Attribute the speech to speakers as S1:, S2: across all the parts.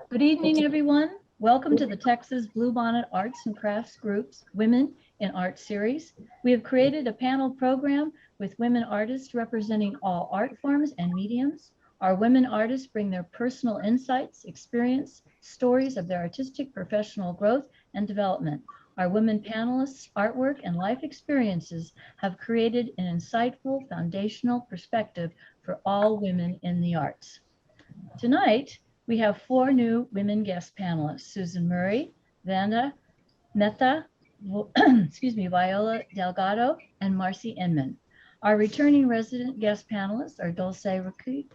S1: Good evening, everyone. Welcome to the Texas Bluebonnet Arts and Crafts Group's Women in Art series. We have created a panel program with women artists representing all art forms and mediums. Our women artists bring their personal insights, experience, stories of their artistic professional growth and development. Our women panelists' artwork and life experiences have created an insightful foundational perspective for all women in the arts. Tonight, we have 4 new women guest panelists: Susan Murray, Vandy Mehta, Viola Delgado, and Marcy Inman. Our returning resident guest panelists are Dulce Ricky,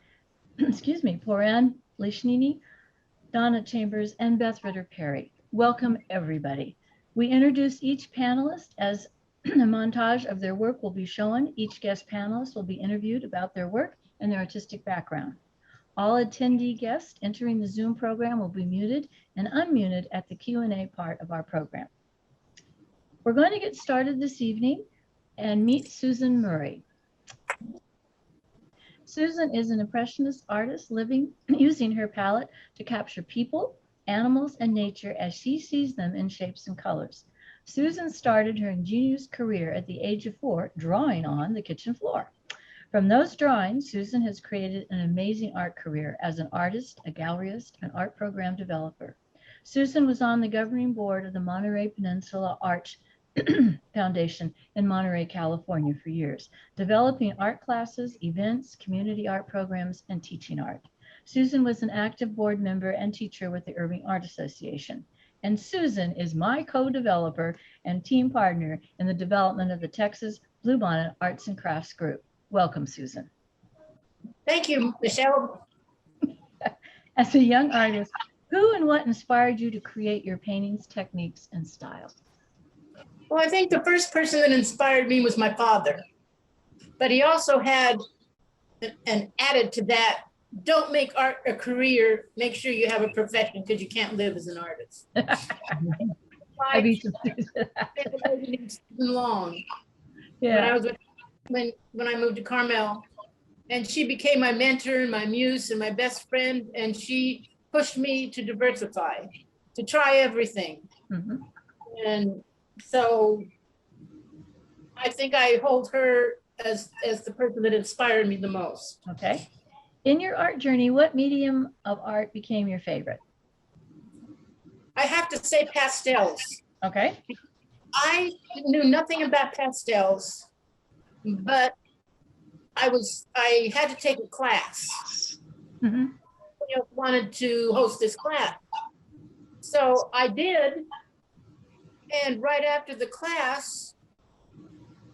S1: Poran Lishnini, Donna Chambers, and Beth Ritter Perry. Welcome, everybody. We introduce each panelist as a montage of their work will be shown. Each guest panelist will be interviewed about their work and their artistic background. All attendee guests entering the Zoom program will be muted and unmuted at the Q&A part of our program. We're going to get started this evening and meet Susan Murray. Susan is an impressionist artist using her palette to capture people, animals, and nature as she sees them in shapes and colors. Susan started her ingenious career at the age of 4 drawing on the kitchen floor. From those drawings, Susan has created an amazing art career as an artist, a galleryist, and art program developer. Susan was on the governing board of the Monterey Peninsula Arts Foundation in Monterey, California for years, developing art classes, events, community art programs, and teaching art. Susan was an active board member and teacher with the Irving Art Association. And Susan is my co-developer and team partner in the development of the Texas Bluebonnet Arts and Crafts Group. Welcome, Susan.
S2: Thank you, Michelle.
S1: As a young artist, who and what inspired you to create your paintings, techniques, and style?
S2: Well, I think the first person that inspired me was my father, but he also had an added to that: don't make art a career, make sure you have a profession, because you can't live as an artist. Long.
S1: Yeah.
S2: When I moved to Carmel, and she became my mentor and my muse and my best friend, and she pushed me to diversify, to try everything.
S1: Mm-hmm.
S2: And so I think I hold her as the person that inspired me the most.
S1: Okay. In your art journey, what medium of art became your favorite?
S2: I have to say pastels.
S1: Okay.
S2: I knew nothing about pastels, but I had to take a class.
S1: Mm-hmm.
S2: I wanted to host this class. So I did. And right after the class,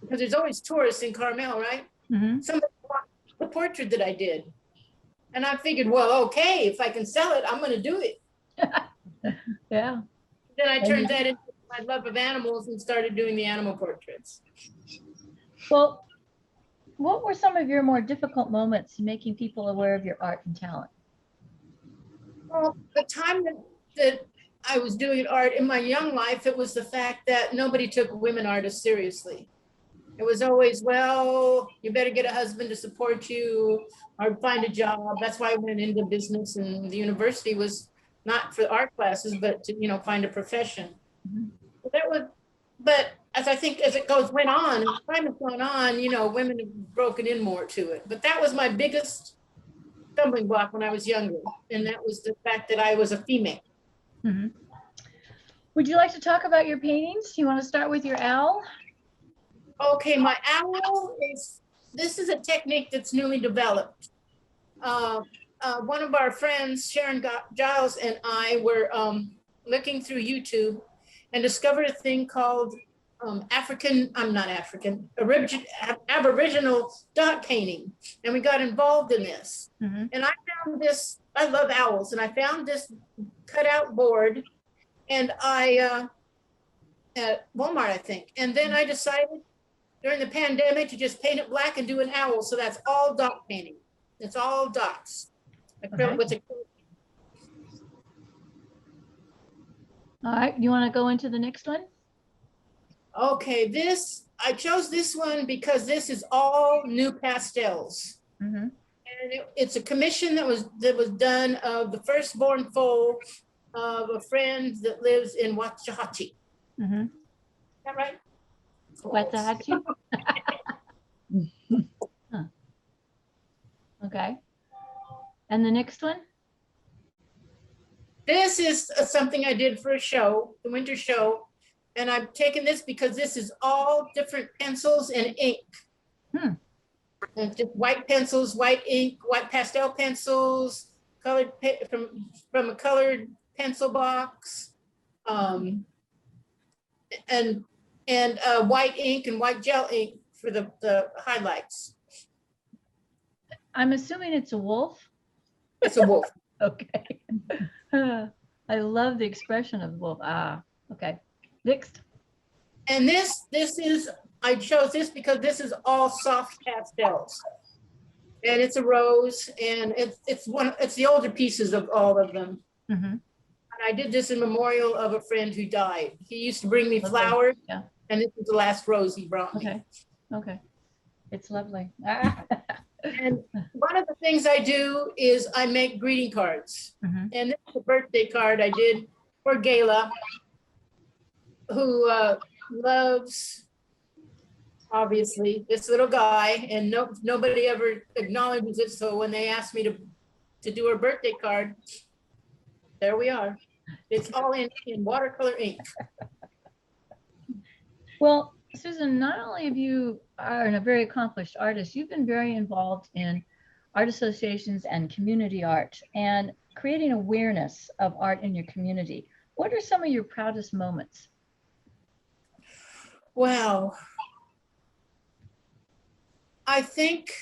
S2: because there's always tourists in Carmel, right?
S1: Mm-hmm.
S2: Somebody bought the portrait that I did. And I figured, well, okay, if I can sell it, I'm going to do it.
S1: Yeah.
S2: Then I turned that into my love of animals and started doing the animal portraits.
S1: Well, what were some of your more difficult moments in making people aware of your art and talent?
S2: Well, the time that I was doing art in my young life, it was the fact that nobody took women artists seriously. It was always, well, you better get a husband to support you or find a job. That's why I went into business, and the university was not for art classes, but to, find a profession.
S1: Mm-hmm.
S2: But as I think as it went on, as time has gone on, women have broken in more to it. But that was my biggest stumbling block when I was younger. And that was the fact that I was a female.
S1: Mm-hmm. Would you like to talk about your paintings? You want to start with your owl?
S2: Okay, my owl this is a technique that's newly developed. One of our friends, Sharon Giles, and I were looking through YouTube and discovered a thing called Aboriginal dot painting. And we got involved in this. Mm-hmm. And I found this, I love owls, and I found this cutout board, and at Walmart, I think. And then I decided during the pandemic to just paint it black and do an owl. So that's all dot painting. It's all dots.
S1: Okay.
S2: With a
S1: All right, you want to go into the next one?
S2: Okay, I chose this one because this is all new pastels.
S1: Mm-hmm.
S2: And it's a commission that was done of the firstborn foal of a friend that lives in Waxahachie.
S1: Mm-hmm.
S2: Is that right?
S1: Waxahachie? Huh. Okay. And the next one?
S2: This is something I did for a show, the winter show. And I've taken this because this is all different pencils and ink.
S1: Hmm.
S2: And just white pencils, white ink, white pastel pencils, colored from a colored pencil box, and white ink and white gel ink for the highlights.
S1: I'm assuming it's a wolf.
S2: It's a wolf.
S1: Okay. I love the expression of the wolf. Ah, okay. Next.
S2: And this is, I chose this because this is all soft pastels. And it's a rose, and it's the older pieces of all of them.
S1: Mm-hmm.
S2: And I did this in memorial of a friend who died. He used to bring me
S1: Lovely.
S2: flowers,
S1: Yeah.
S2: and this is the last rose he brought me.
S1: Okay. Okay. It's lovely.
S2: And one of the things I do is I make greeting cards.
S1: Mm-hmm.
S2: And this is a birthday card I did for Gayla, who loves, obviously, this little guy, and nobody ever acknowledges it. So when they asked me to do her birthday card, there we are. It's all in watercolor ink.
S1: Well, Susan, not only have you are a very accomplished artist, you've been very involved in art associations and community art and creating awareness of art in your community. What are some of your proudest moments?
S2: Wow. I think,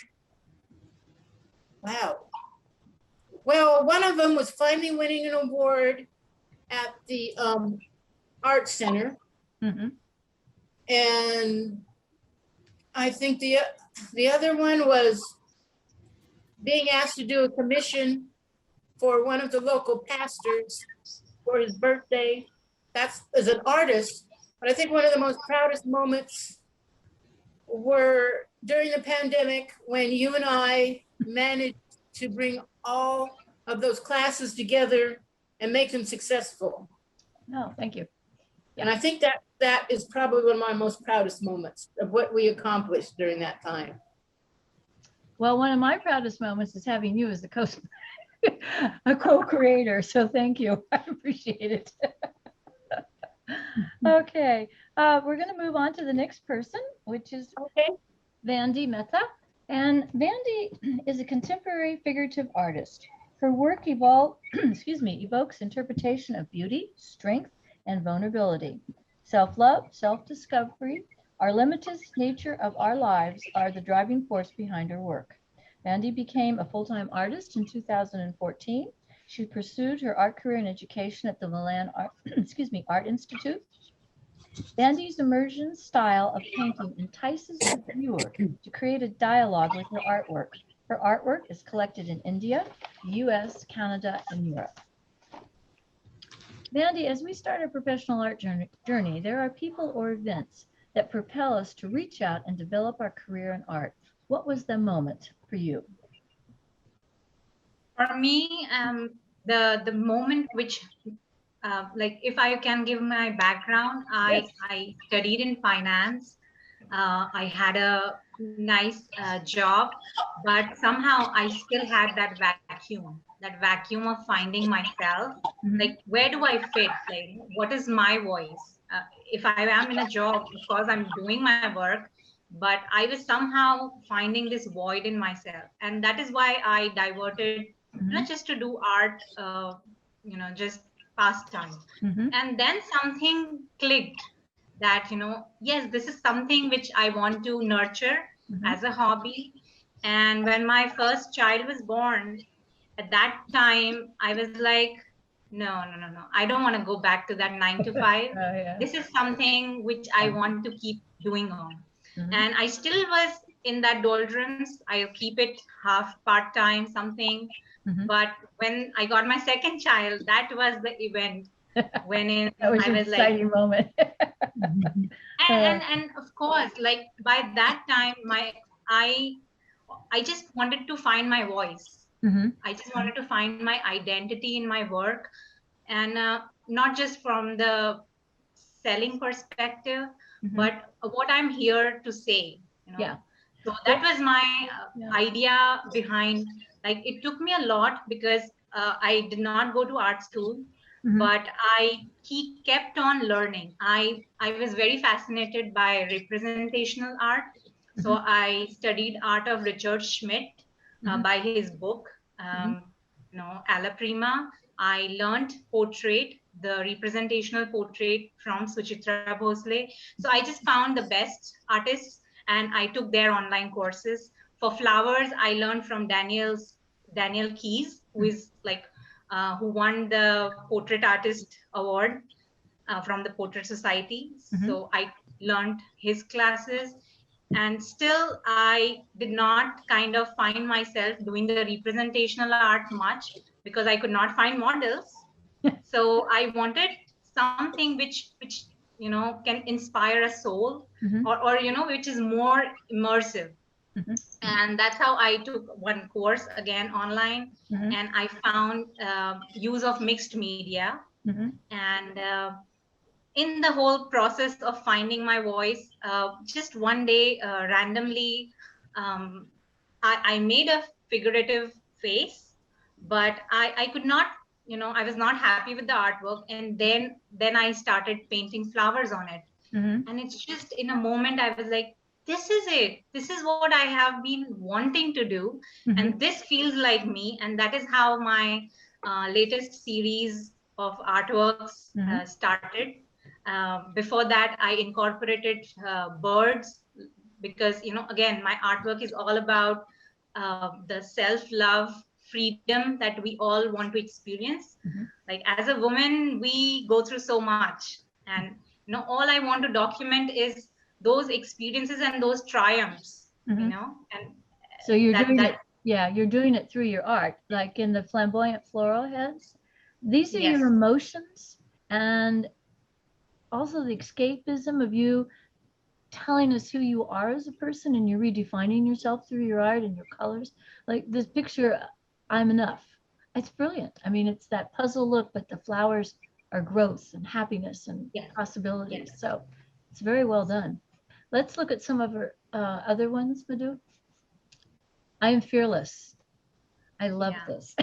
S2: wow. Well, one of them was finally winning an award at the Art Center.
S1: Mm-hmm.
S2: And I think the other one was being asked to do a commission for one of the local pastors for his birthday. That's as an artist. But I think one of the most proudest moments were during the pandemic when you and I managed to bring all of those classes together and make them successful.
S1: No, thank you.
S2: And I think that is probably one of my most proudest moments of what we accomplished during that time.
S1: Well, one of my proudest moments is having you as a co-creator. So thank you. I appreciate it. Okay, we're going to move on to the next person, which is Vandy Mehta. And Vandy is a contemporary figurative artist. Her work evokes interpretation of beauty, strength, and vulnerability. Self-love, self-discovery, our limited nature of our lives are the driving force behind her work. Vandy became a full-time artist in 2014. She pursued her art career and education at the Milan Art Institute. Vandy's immersion style of painting entices the viewer to create a dialogue with her artwork. Her artwork is collected in India, the US, Canada, and Europe. Vandy, as we start our professional art journey, there are people or events that propel us to reach out and develop our career in art. What was the moment for you?
S3: For me, the moment which, like if I can give my background,
S1: Yes.
S3: I studied in finance. I had a nice job, but somehow I still had that vacuum of finding myself.
S1: Mhm.
S3: Like, where do I fit? Like, what is my voice? If I am in a job, of course, I'm doing my work, but I was somehow finding this void in myself. And that is why I diverted, not just to do art, just pastime.
S1: Mhm.
S3: And then something clicked that, yes, this is something which I want to nurture as a hobby. And when my first child was born, at that time, I was like, no. I don't want to go back to that 9 to 5.
S1: Yeah.
S3: This is something which I want to keep doing on.
S1: Mhm.
S3: And I still was in that doldrums. I'll keep it half part-time, something.
S1: Mhm.
S3: But when I got my second child, that was the event when
S1: That was
S3: I
S1: an
S3: was like,
S1: exciting moment.
S3: and of course, like by that time, I I just wanted to find my voice.
S1: Mm-hmm.
S3: I just wanted to find my identity in my work, and not just from the selling perspective,
S1: Mm-hmm.
S3: but what I'm here to say, you know.
S1: Yeah.
S3: So that was my
S1: Yeah.
S3: idea behind, like, it took me a lot because I did not go to art school,
S1: Mm-hmm.
S3: but he kept on learning. I was very fascinated by representational art. So
S1: Mm-hmm.
S3: I studied art of Richard Schmidt
S1: Mm-hmm.
S3: by his book, Alla Prima. I learned portrait, the representational portrait from Suchitra Bhosle. So I just found the best artists and I took their online courses. For flowers, I learned from Daniel Keyes, who is like who won the Portrait Artist Award from the Portrait Society.
S1: Mm-hmm.
S3: So I learned his classes, and still I did not kind of find myself doing the representational art much because I could not find models. So I wanted something which can inspire a soul,
S1: Mm-hmm.
S3: or which is more immersive.
S1: Mm-hmm.
S3: And that's how I took one course again online,
S1: Mm-hmm.
S3: and I found use of mixed media.
S1: Mm-hmm.
S3: And in the whole process of finding my voice, just one day randomly, um, I made a figurative face, but I could not, I was not happy with the artwork. And then I started painting flowers on it.
S1: Mm-hmm.
S3: And it's just in a moment, I was like, this is it. This is what I have been wanting to do.
S1: Mm-hmm.
S3: And this feels like me. And that is how my latest series of artworks
S1: Mm-hmm.
S3: started. Before that, I incorporated birds because, again, my artwork is all about the self-love, freedom that we all want to experience.
S1: Mm-hmm.
S3: Like, as a woman, we go through so much. And, all I want to document is those experiences and those triumphs,
S1: Mm-hmm.
S3: And
S1: So you're doing it. Yeah, you're doing it through your art, like in the flamboyant floral heads. These are
S3: Yes.
S1: your emotions and also the escapism of you telling us who you are as a person, and you're redefining yourself through your art and your colors. Like this picture, I'm enough. It's brilliant. I mean, it's that puzzle look, but the flowers are growth and happiness and
S3: Yes.
S1: possibilities.
S3: Yes.
S1: So it's very well done. Let's look at some of her other ones, Madhu. I am fearless. I love this.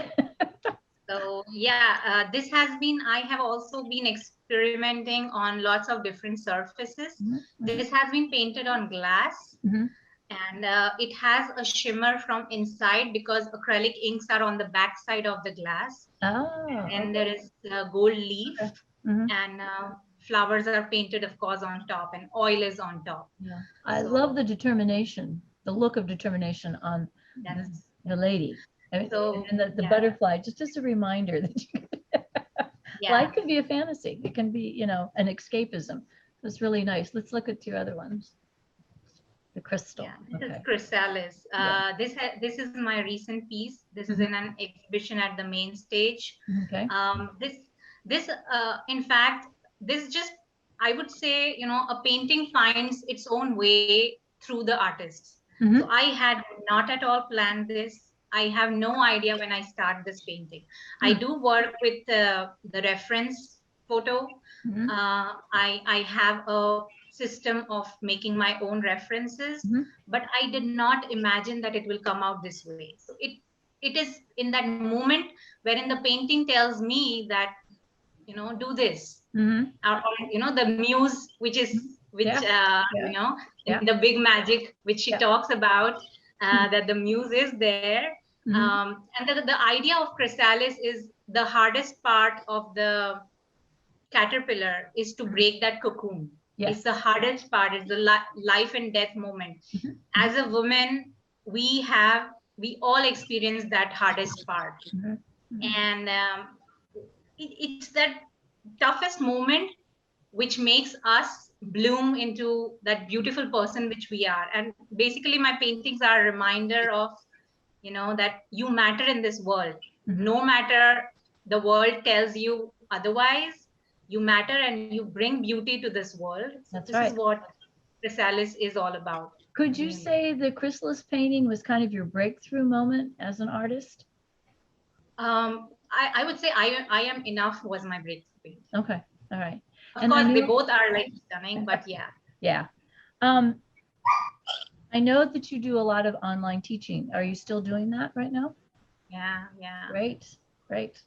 S3: So yeah, this has been, I have also been experimenting on lots of different surfaces.
S1: Mm-hmm.
S3: This has been painted on glass.
S1: Mm-hmm.
S3: And it has a shimmer from inside because acrylic inks are on the back side of the glass.
S1: Oh,
S3: And
S1: okay.
S3: there is a gold leaf.
S1: Okay. Mm-hmm.
S3: And flowers are painted, of course, on top, and oil is on top.
S1: Yeah, I
S3: So-
S1: love the determination, the look of determination on
S3: Yes.
S1: the lady. And,
S3: So,
S1: and the
S3: yeah.
S1: butterfly, just as a reminder that
S3: Yeah.
S1: life can be a fantasy. It can be, an escapism. It's really nice. Let's look at two other ones. The crystal.
S3: Yeah, this
S1: Okay.
S3: is chrysalis.
S1: Yeah.
S3: This is my recent piece. This is
S1: Mhm.
S3: in an exhibition at the main stage.
S1: Okay.
S3: In fact, this just, I would say, a painting finds its own way through the artist.
S1: Mhm.
S3: So I had not at all planned this. I have no idea when I start this painting. I do work with the reference photo.
S1: Mhm.
S3: I have a system of making my own references,
S1: Mhm.
S3: but I did not imagine that it will come out this way. So it is in that moment wherein the painting tells me that, do this.
S1: Mhm.
S3: Or the muse, which
S1: Yeah.
S3: in the big magic, which she
S1: Yeah.
S3: talks about, that the muse is there.
S1: Mhm.
S3: And the idea of chrysalis is the hardest part of the caterpillar is to break that cocoon.
S1: Yes.
S3: It's the hardest part. It's the life and death moment.
S1: Mhm.
S3: As a woman, we all experience that hardest part.
S1: Mhm.
S3: And it's that toughest moment which makes us bloom into that beautiful person which we are. And basically my paintings are a reminder of, that you matter in this world.
S1: Mhm.
S3: No matter the world tells you otherwise, you matter and you bring beauty to this world. So
S1: That's
S3: this
S1: right.
S3: is what chrysalis is all about.
S1: Could you
S3: Really.
S1: say the chrysalis painting was kind of your breakthrough moment as an artist?
S3: I would say I Am Enough was my breakthrough.
S1: Okay, all right.
S3: Of
S1: And I
S3: course, they
S1: knew,
S3: both are like stunning, but yeah.
S1: yeah. I know that you do a lot of online teaching. Are you still doing that right now?
S3: Yeah, yeah.
S1: Great, great.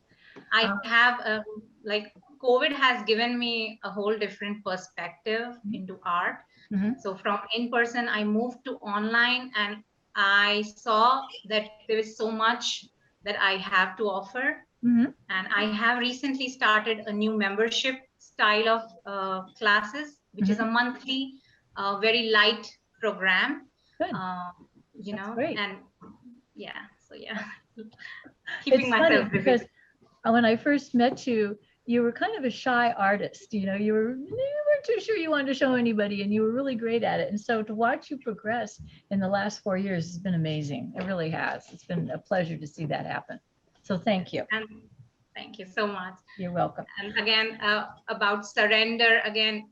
S3: I have like COVID has given me a whole different perspective into art.
S1: Mhm.
S3: So from in person, I moved to online, and I saw that there is so much that I have to offer.
S1: Mhm.
S3: And I have recently started a new membership style of classes, which is a monthly, very light program.
S1: Good.
S3: You
S1: That's
S3: know,
S1: great.
S3: and yeah, so yeah, keeping
S1: It's funny
S3: myself busy.
S1: because when I first met you, you were kind of a shy artist. You weren't too sure you wanted to show anybody, and you were really great at it. And so to watch you progress in the last 4 years has been amazing. It really has. It's been a pleasure to see that happen. So thank you.
S3: And thank you so much.
S1: You're welcome.
S3: And again, about surrender, again,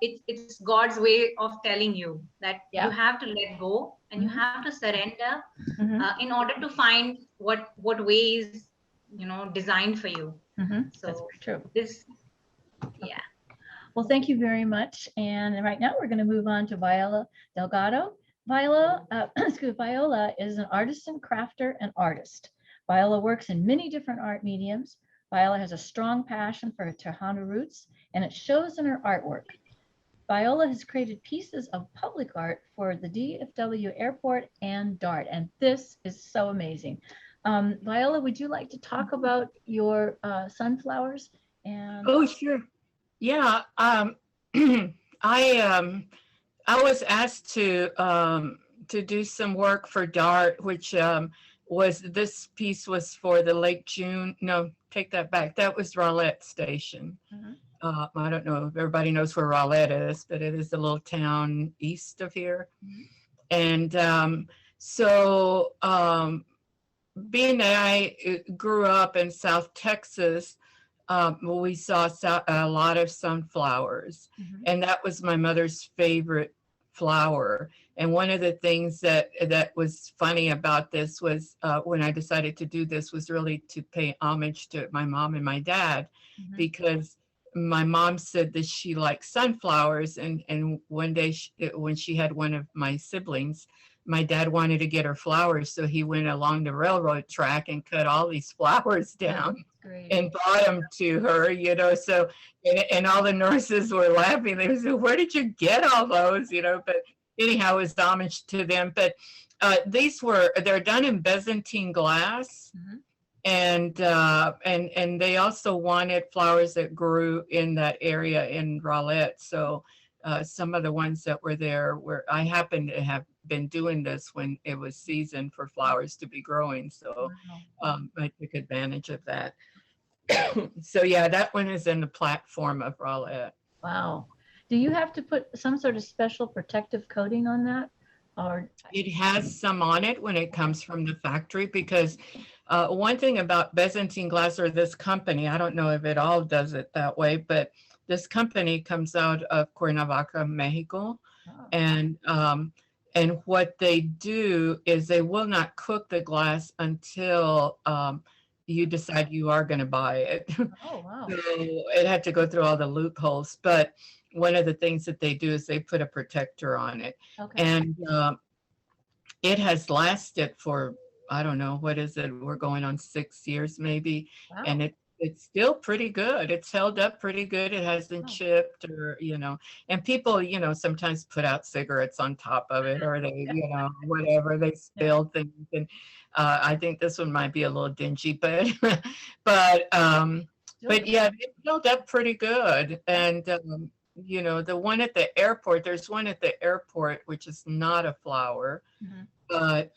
S3: it's God's way of telling you that
S1: Yeah.
S3: you have to let go and you
S1: Mhm.
S3: have to surrender
S1: Mhm.
S3: in order to find what way is, designed for you.
S1: Mhm.
S3: So
S1: That's very true.
S3: this, yeah.
S1: Well, thank you very much. And right now we're going to move on to Viola Delgado. Viola is an artisan, crafter, and artist. Viola works in many different art mediums. Viola has a strong passion for her Tejano roots, and it shows in her artwork. Viola has created pieces of public art for the DFW Airport and DART, and this is so amazing. Viola, would you like to talk about your sunflowers? And
S4: Oh, sure. Yeah. I was asked to do some work for DART, which this piece was for the Lake June. No, take that back. That was Rowlett Station.
S1: Mhm.
S4: I don't know if everybody knows where Rowlett is, but it is a little town east of here. And being that I grew up in South Texas, we saw a lot of sunflowers, and that was my mother's favorite flower. And one of the things that was funny about this was when I decided to do this was really to pay homage to my mom and my dad, because my mom said that she liked sunflowers, and one day when she had one of my siblings, my dad wanted to get her flowers, so he went along the railroad track and cut all these flowers down and brought them to her, so, and all the nurses were laughing. They said, where did you get all those, but anyhow, it was homage to them. But they're done in Byzantine glass. And they also wanted flowers that grew in that area in Rowlett. So some of the ones that were there I happened to have been doing this when it was season for flowers to be growing. So I took advantage of that. So yeah, that one is in the platform of Rowlett.
S1: Wow. Do you have to put some sort of special protective coating on that? Or
S4: it has some on it when it comes from the factory, because one thing about Byzantine glass, or this company, I don't know if it all does it that way, but this company comes out of Cuernavaca, Mexico. And what they do is they will not cook the glass until you decide you are going to buy it.
S1: Oh, wow.
S4: So it had to go through all the loopholes. But one of the things that they do is they put a protector on it.
S1: Okay.
S4: And it has lasted for, I don't know, what is it? We're going on 6 years maybe.
S1: Wow.
S4: And it's still pretty good. It's held up pretty good. It hasn't chipped or, and people, sometimes put out cigarettes on top of it, or they, whatever, they spill things. And I think this one might be a little dingy, but yeah, it held up pretty good. And, the one at the airport, there's one at the airport, which is not a flower, but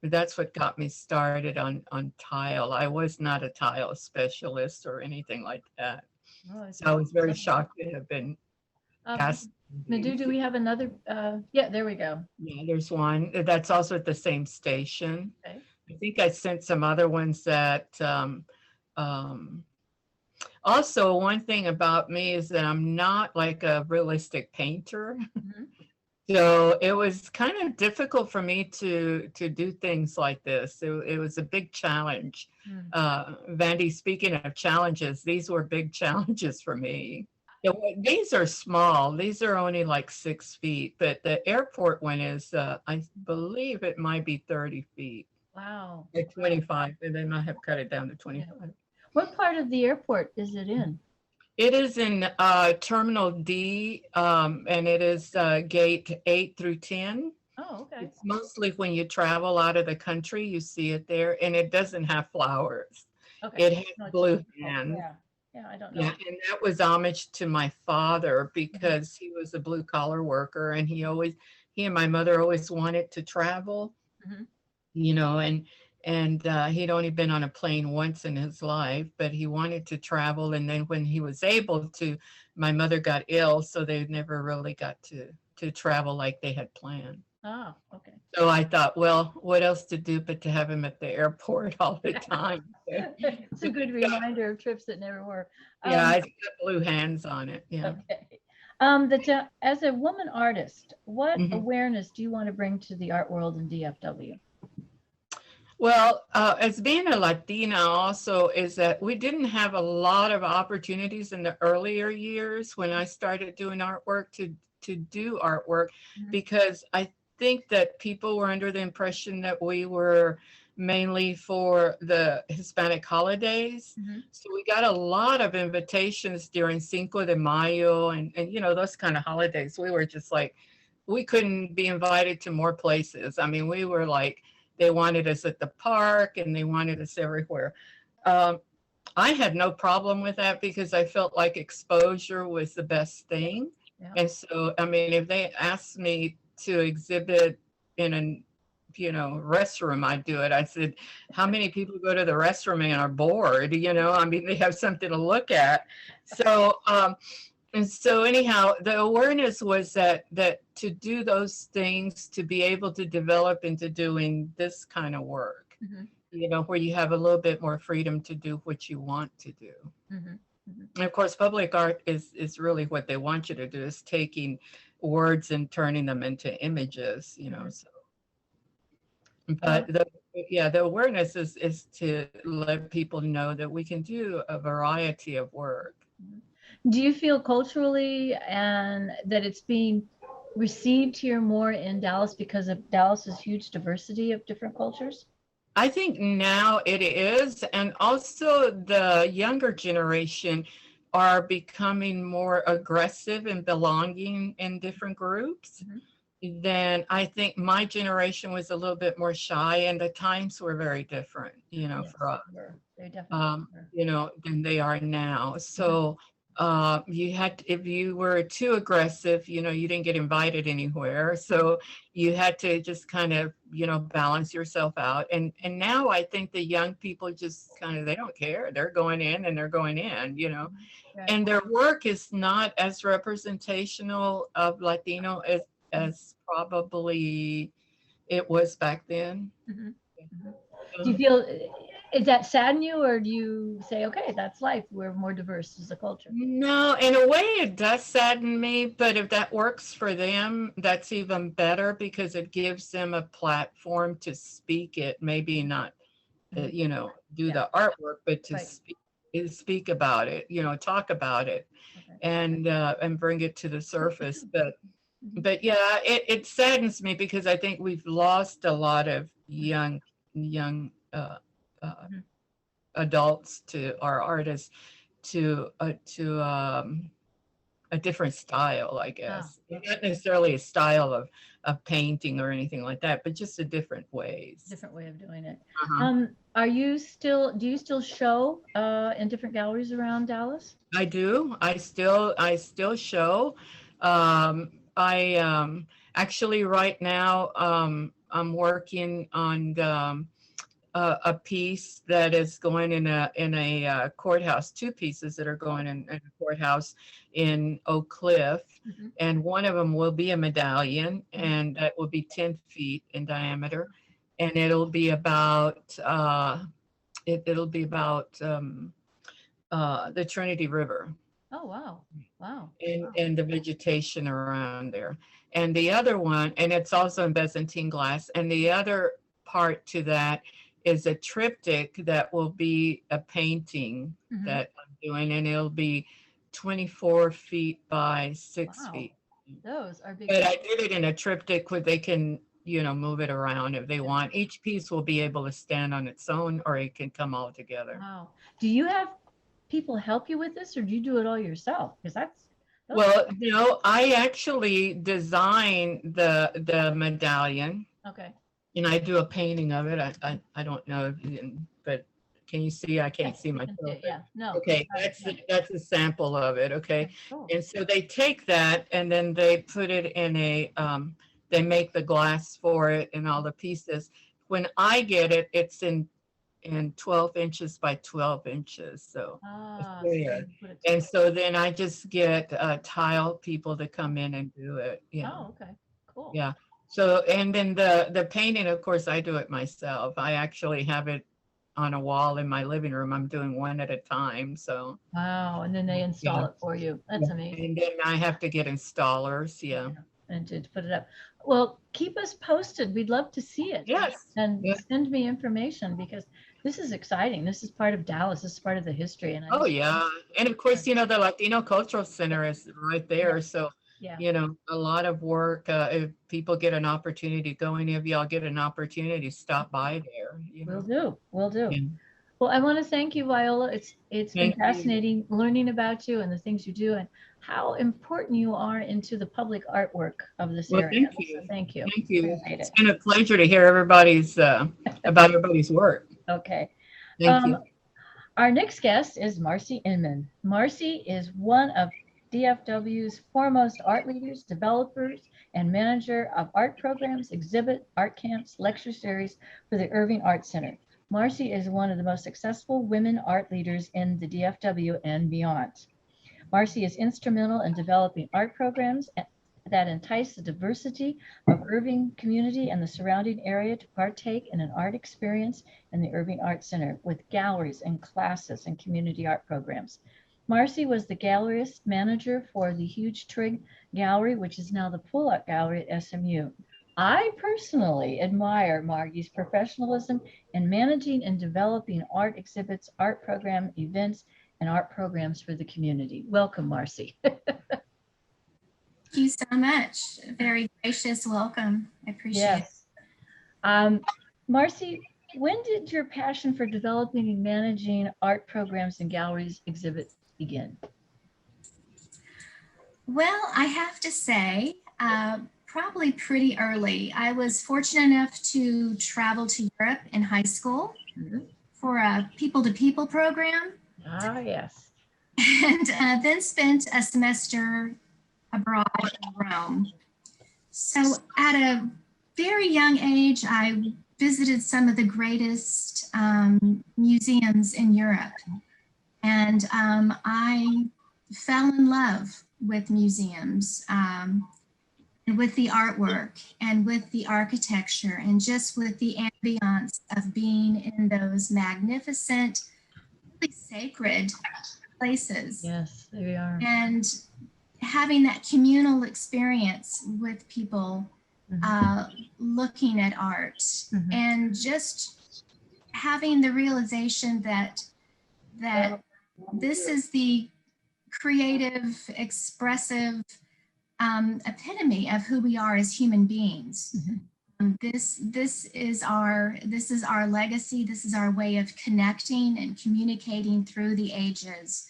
S4: that's what got me started on tile. I was not a tile specialist or anything like that.
S1: Oh,
S4: So I was very shocked to have been asked.
S1: Madhu, do we have another? Yeah, there we go.
S4: Yeah, there's one that's also at the same station.
S1: Okay.
S4: I think I sent some other ones that also, one thing about me is that I'm not like a realistic painter. So it was kind of difficult for me to do things like this. It was a big challenge. Vandy, speaking of challenges, these were big challenges for me. These are small. These are only like 6 feet, but the airport one is, I believe it might be 30 feet.
S1: Wow.
S4: Or 25, and they might have cut it down to 25.
S1: What part of the airport is it in?
S4: It is in Terminal D, and it is gate 8 through 10.
S1: Oh, okay.
S4: It's mostly when you travel out of the country, you see it there, and it doesn't have flowers.
S1: Okay.
S4: It has
S1: No, it's
S4: blue
S1: just-
S4: hands.
S1: Yeah. Yeah, I don't know.
S4: Yeah, and that was homage to my father because he was a blue collar worker, and he and my mother always wanted to travel,
S1: Mhm.
S4: you know, and he'd only been on a plane once in his life, but he wanted to travel. And then when he was able to, my mother got ill, so they never really got to travel like they had planned.
S1: Oh, okay.
S4: So I thought, well, what else to do but to have him at the airport all the time?
S1: It's a good reminder of trips that never were.
S4: Yeah, I got blue hands on it. Yeah.
S1: Okay. As a woman artist, what
S4: Mhm.
S1: awareness do you want to bring to the art world in DFW?
S4: Well, as being a Latina also is that we didn't have a lot of opportunities in the earlier years when I started doing artwork to do artwork,
S1: Mhm.
S4: because I think that people were under the impression that we were mainly for the Hispanic holidays.
S1: Mhm.
S4: So we got a lot of invitations during Cinco de Mayo and you know, those kind of holidays. We were just like, we couldn't be invited to more places. I mean, we were like, they wanted us at the park and they wanted us everywhere. I had no problem with that because I felt like exposure was the best thing.
S1: Yeah.
S4: And so, I mean, if they asked me to exhibit in a, you know, restroom, I'd do it. I said, how many people go to the restroom and are bored? You know, I mean, they have something to look at. So, and so anyhow, the awareness was that to do those things, to be able to develop into doing this kind of work,
S1: Mhm.
S4: you know, where you have a little bit more freedom to do what you want to do.
S1: Mhm. Mhm.
S4: And of course, public art is really what they want you to do, is taking words and turning them into images, you know.
S1: Mhm.
S4: So, but the awareness is to let people know that we can do a variety of work.
S1: Do you feel culturally and that it's being received here more in Dallas because of Dallas's huge diversity of different cultures?
S4: I think now it is, and also the younger generation are becoming more aggressive in belonging in different groups. Then I think my generation was a little bit more shy, and the times were very different, you know,
S1: Yes,
S4: for us,
S1: they definitely were.
S4: you know, than they are now. So you had if you were too aggressive, you know, you didn't get invited anywhere. So you had to just kind of, you know, balance yourself out. And now I think the young people just kind of, they don't care. They're going in and they're going in, you know.
S1: Right.
S4: And their work is not as representational of Latino as probably it was back then.
S1: Mhm. Do you feel, is that sadden you, or do you say, okay, that's life, we're more diverse as a culture?
S4: No, in a way it does sadden me, but if that works for them, that's even better because it gives them a platform to speak it, maybe not, you know, do the artwork, but to
S1: Right.
S4: speak about it, you know, talk about it.
S1: Okay.
S4: And bring it to the surface. But yeah, it saddens me because I think we've lost a lot of young adults to our artists to a different style, I guess. Not necessarily a style of painting or anything like that, but just a different ways.
S1: Different way of doing it.
S4: Uh-huh.
S1: Do you still show in different galleries around Dallas?
S4: I do. I still show. I actually right now I'm working on a piece that is going in a courthouse, two pieces that are going in a courthouse in Oak Cliff, and one of them will be a medallion, and that will be 10 feet in diameter, and it'll be about the Trinity River.
S1: Oh, wow. Wow.
S4: and the vegetation around there. And the other one, and it's also in Byzantine glass. And the other part to that is a triptych that will be a painting
S1: Mhm.
S4: that I'm doing, and it'll be 24 feet by 6
S1: Wow.
S4: feet.
S1: Those are big.
S4: But I did it in a triptych where they can, move it around if they want. Each piece will be able to stand on its own, or it can come all together.
S1: Wow. Do you have people help you with this, or do you do it all yourself? Because those
S4: Well, I actually designed the medallion,
S1: okay.
S4: and I do a painting of it. I don't know, but can you see? I can't
S1: Yes,
S4: see
S1: we can
S4: myself.
S1: yeah. No.
S4: Okay,
S1: Got it,
S4: that's a sample of it. Okay,
S1: yeah. Cool.
S4: and so they take that and then they put it in a they make the glass for it and all the pieces. When I get it, it's in 12 inches by 12 inches, so
S1: Ah,
S4: it's
S1: so
S4: there.
S1: you put it
S4: And
S1: together.
S4: so then I just get tile people to come in and do it.
S1: Oh, okay. Cool.
S4: Yeah. So, and then the painting, of course, I do it myself. I actually have it on a wall in my living room. I'm doing one at a time. So,
S1: Wow. And then they install
S4: Yeah.
S1: it for you. That's amazing.
S4: and then I have to get installers. Yeah.
S1: And to put it up. Well, keep us posted. We'd love to see it.
S4: Yes.
S1: And
S4: Yeah.
S1: send me information because this is exciting. This is part of Dallas. This is part of the history. And
S4: Oh, yeah. And of course, the Latino Cultural Center is right there. So,
S1: yeah.
S4: a lot of work. If people get an opportunity to go, any of y'all get an opportunity, stop by there.
S1: We'll do. We'll do.
S4: Yeah.
S1: Well, I want to thank you, Viola. It's been
S4: Thank you.
S1: fascinating learning about you and the things you do and how important you are into the public artwork of this
S4: Well,
S1: area.
S4: thank you.
S1: So thank you.
S4: Thank you.
S1: Appreciate
S4: It's
S1: it.
S4: been a pleasure to hear everybody's about everybody's work.
S1: Okay.
S4: Thank you.
S1: Our next guest is Marcy Inman. Marcy is one of DFW's foremost art leaders, developers, and manager of art programs, exhibit, art camps, lecture series for the Irving Art Center. Marcy is one of the most successful women art leaders in the DFW and beyond. Marcy is instrumental in developing art programs that entice the diversity of Irving community and the surrounding area to partake in an art experience in the Irving Art Center with galleries and classes and community art programs. Marcy was the galleryist manager for the Huge Trig Gallery, which is now the Pollock Gallery at SMU. I personally admire Margie's professionalism in managing and developing art exhibits, art program events, and art programs for the community. Welcome, Marcy.
S5: Thank you so much. Very gracious welcome. I appreciate it.
S1: Marcy, when did your passion for developing and managing art programs and galleries exhibits begin?
S5: Well, I have to say, probably pretty early. I was fortunate enough to travel to Europe in high school for a people-to-people program.
S1: Ah, yes.
S5: And then spent a semester abroad in Rome. So at a very young age, I visited some of the greatest museums in Europe. And I fell in love with museums and with the artwork and with the architecture and just with the ambiance of being in those magnificent, really sacred places.
S1: Yes, there we are.
S5: And having that communal experience with people looking at art and just having the realization that this is the creative, expressive epitome of who we are as human beings. This is our legacy. This is our way of connecting and communicating through the ages.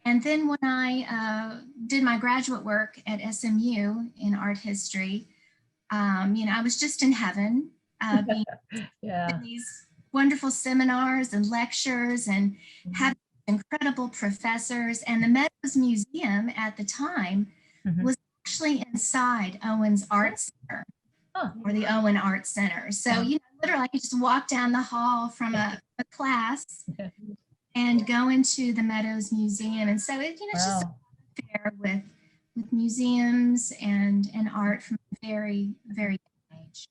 S5: And then when I did my graduate work at SMU in art history, I was just in heaven, being in these wonderful seminars and lectures and having incredible professors. And the Meadows Museum at the time was actually inside Owen's Art Center, or the Owen Art Center. So, literally I could just walk down the hall from a class and go into the Meadows Museum. And so it's just there with museums and art from a very, very young age.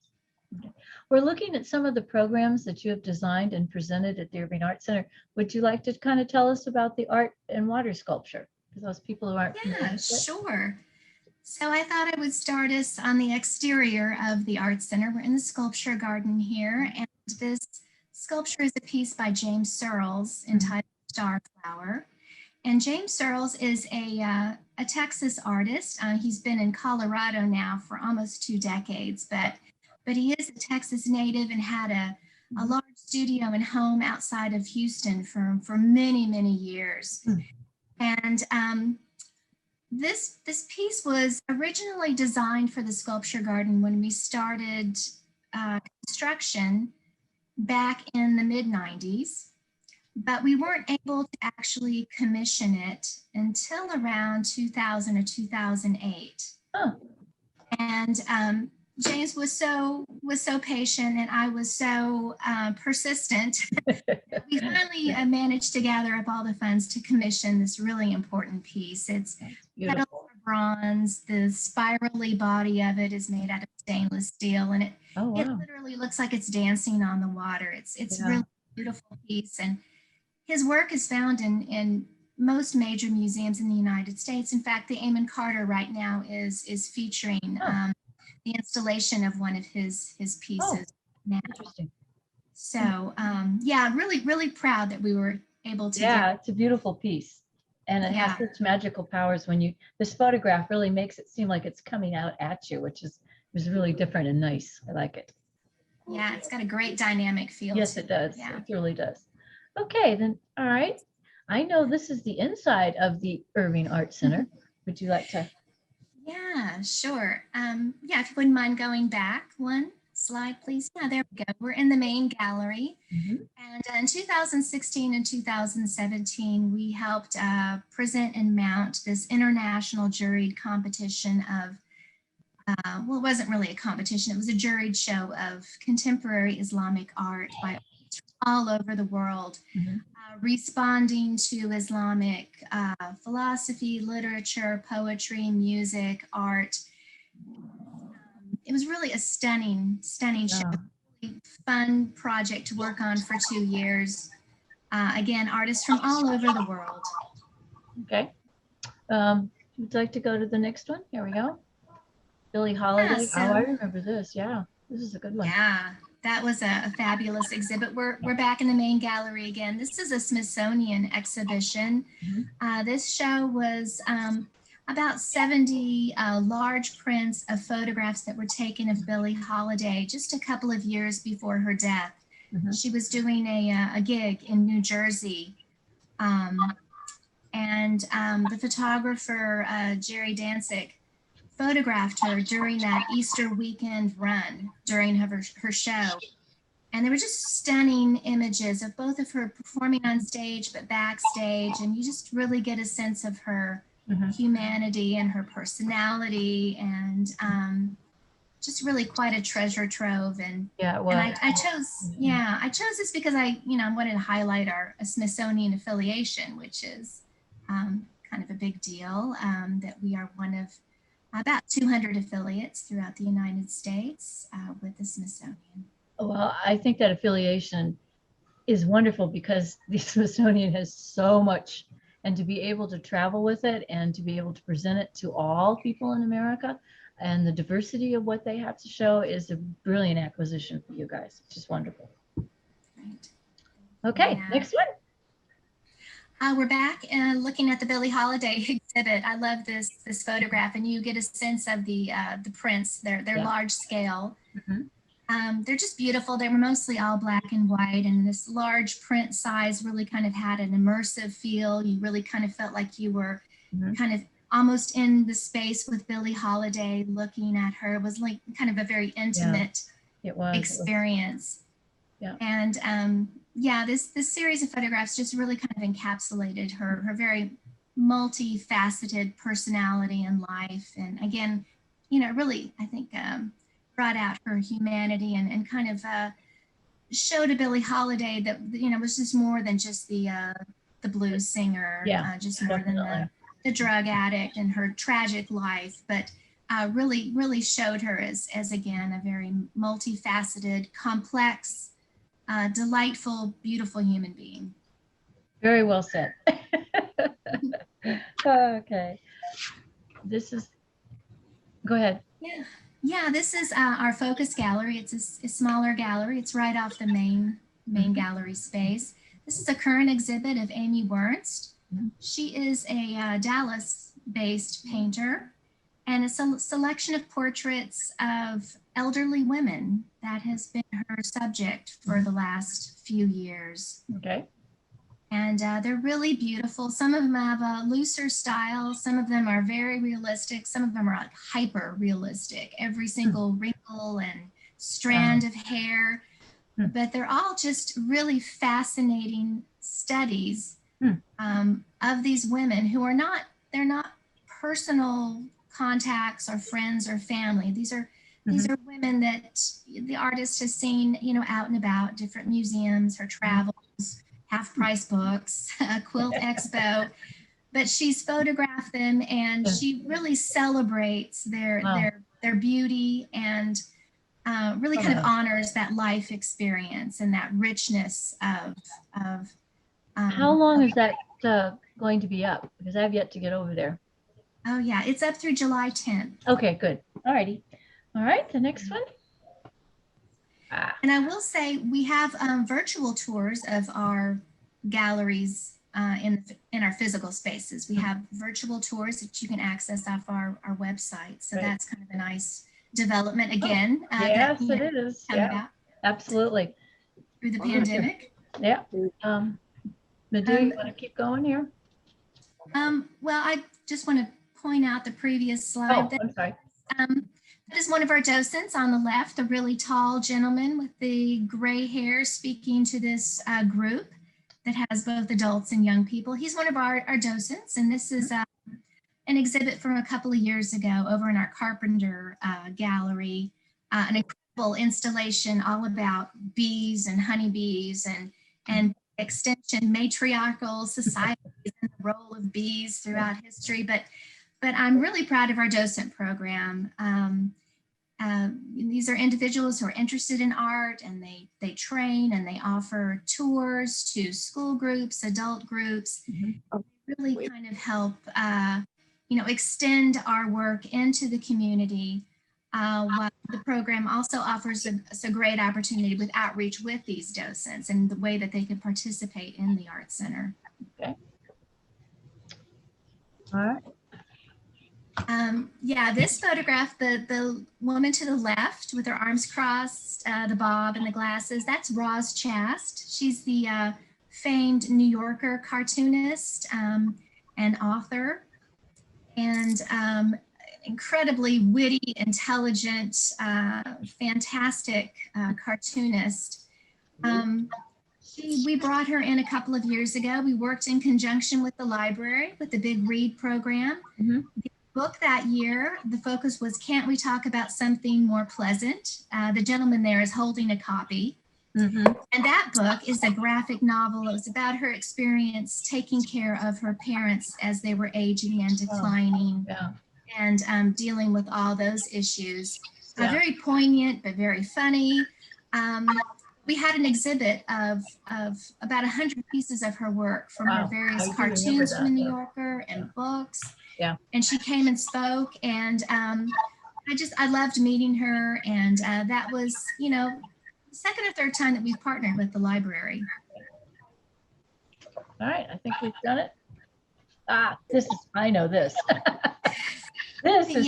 S1: we're looking at some of the programs that you have designed and presented at the Irving Art Center. Would you like to kind of tell us about the art and water sculpture for those people who aren't familiar
S5: Yeah,
S1: with it?
S5: sure. So I thought I would start us on the exterior of the Art Center. We're in the sculpture garden here, and this sculpture is a piece by James Searles entitled Starflower. And James Searles is a Texas artist. He's been in Colorado now for almost 2 decades, but he is a Texas native and had a large studio and home outside of Houston for many, many years. And this piece was originally designed for the sculpture garden when we started construction back in the mid-90s, but we weren't able to actually commission it until around 2000 or 2008.
S1: Oh.
S5: And James was so patient, and I was so persistent. We finally managed to gather up all the funds to commission this really important piece. It's petals are bronze. The spirally body of it is made out of stainless steel, and it literally looks like it's dancing on the water. It's really beautiful piece, and his work is found in most major museums in the United States. In fact, the Amon Carter right now is featuring the installation of one of his pieces now.
S1: Interesting.
S5: So yeah, really proud that we were able to do.
S1: It's a beautiful piece. And it has such magical powers when this photograph really makes it seem like it's coming out at you, which is really different and nice. I like it.
S5: Yeah, it's got a great dynamic feel.
S1: Yes, it does.
S5: Yeah.
S1: It really does. Okay, then, all right. I know this is the inside of the Irving Art Center. Would you like to?
S5: Yeah, sure. Yeah, if you wouldn't mind going back one slide, please. Yeah, there we go. We're in the main gallery. And in 2016 and 2017, we helped present and mount this international juried competition of, well, it wasn't really a competition. It was a juried show of contemporary Islamic art by artists all over the world, responding to Islamic philosophy, literature, poetry, music, art. It was really a stunning show. Really fun project to work on for 2 years. Again, artists from all over the world.
S1: Okay. Would you like to go to the next one? Here we go. Billie Holiday.
S5: So,
S1: I remember this. Yeah, this is a good one.
S5: Yeah, that was a fabulous exhibit. We're back in the main gallery again. This is a Smithsonian exhibition. This show was about 70 large prints of photographs that were taken of Billie Holiday just a couple of years before her death. She was doing a gig in New Jersey. And the photographer, Jerry Danzig, photographed her during that Easter weekend run during her show. And there were just stunning images of both of her performing on stage, but backstage. And you just really get a sense of her humanity and her personality, and just really quite a treasure trove. And I chose this because I wanted to highlight our Smithsonian affiliation, which is kind of a big deal, that we are one of about 200 affiliates throughout the United States with the Smithsonian.
S1: Well, I think that affiliation is wonderful because the Smithsonian has so much, and to be able to travel with it and to be able to present it to all people in America, and the diversity of what they have to show is a brilliant acquisition for you guys. It's just wonderful.
S5: Right.
S1: Okay, next one.
S5: We're back and looking at the Billie Holiday exhibit. I love this photograph, and you get a sense of the prints. They're large scale. They're just beautiful. They were mostly all black and white, and this large print size really kind of had an immersive feel. You really kind of felt like you were kind of almost in the space with Billie Holiday, looking at her. It was like kind of a very intimate experience.
S1: Yeah.
S5: And this series of photographs just really kind of encapsulated her very multifaceted personality and life. And again, really, I think, brought out her humanity and kind of showed a Billie Holiday that, was just more than just the blues singer, just more than the drug addict and her tragic life, but really showed her as again, a very multifaceted, complex, delightful, beautiful human being.
S1: Very well said. Okay. This is, go ahead.
S5: Yeah, this is our focus gallery. It's a smaller gallery. It's right off the main gallery space. This is a current exhibit of Amy Wernst. She is a Dallas-based painter, and it's a selection of portraits of elderly women that has been her subject for the last few years.
S1: Okay.
S5: And they're really beautiful. Some of them have a looser style. Some of them are very realistic. Some of them are like hyper realistic. Every single wrinkle and strand of hair. But they're all just really fascinating studies of these women who are not, they're not personal contacts or friends or family. These are women that the artist has seen, you know, out and about, different museums, her travels, half-price books, Quilt Expo, but she's photographed them, and she really celebrates their beauty, and really kind of honors that life experience and that richness of
S1: how long is that going to be up? Because I've yet to get over there.
S5: Oh yeah, it's up through July 10th.
S1: Okay, good. All righty. All right, the next one.
S5: And I will say we have virtual tours of our galleries in our physical spaces. We have virtual tours that you can access off our website. So that's kind of a nice development again.
S1: Yes, it is. Yeah, absolutely.
S5: Through the pandemic.
S1: Yeah. Madhu, you want to keep going here?
S5: Well, I just want to point out the previous slide.
S1: Oh, I'm sorry.
S5: That is one of our docents on the left, a really tall gentleman with the gray hair, speaking to this group that has both adults and young people. He's one of our docents, and this is an exhibit from a couple of years ago over in our Carpenter gallery, an incredible installation all about bees and honeybees and extension, matriarchal societies and the role of bees throughout history. But I'm really proud of our docent program. These are individuals who are interested in art, and they train and they offer tours to school groups, adult groups, really kind of help extend our work into the community. While the program also offers us a great opportunity with outreach with these docents and the way that they can participate in the Art Center.
S1: Okay. All right.
S5: Yeah, this photograph, the woman to the left with her arms crossed, the bob and the glasses, that's Roz Chast. She's the famed New Yorker cartoonist and author, and incredibly witty, intelligent, fantastic cartoonist. We brought her in a couple of years ago. We worked in conjunction with the library with the Big Read program. The book that year, the focus was, can't we talk about something more pleasant? The gentleman there is holding a copy. And that book is a graphic novel. It was about her experience taking care of her parents as they were aging and declining, and dealing with all those issues. Very poignant, but very funny. We had an exhibit of about 100 pieces of her work from her various cartoons from the New Yorker and books. And she came and spoke, and I loved meeting her. And that was, the second or third time that we've partnered with the library.
S1: All right, I think we've done it. I know this. This is,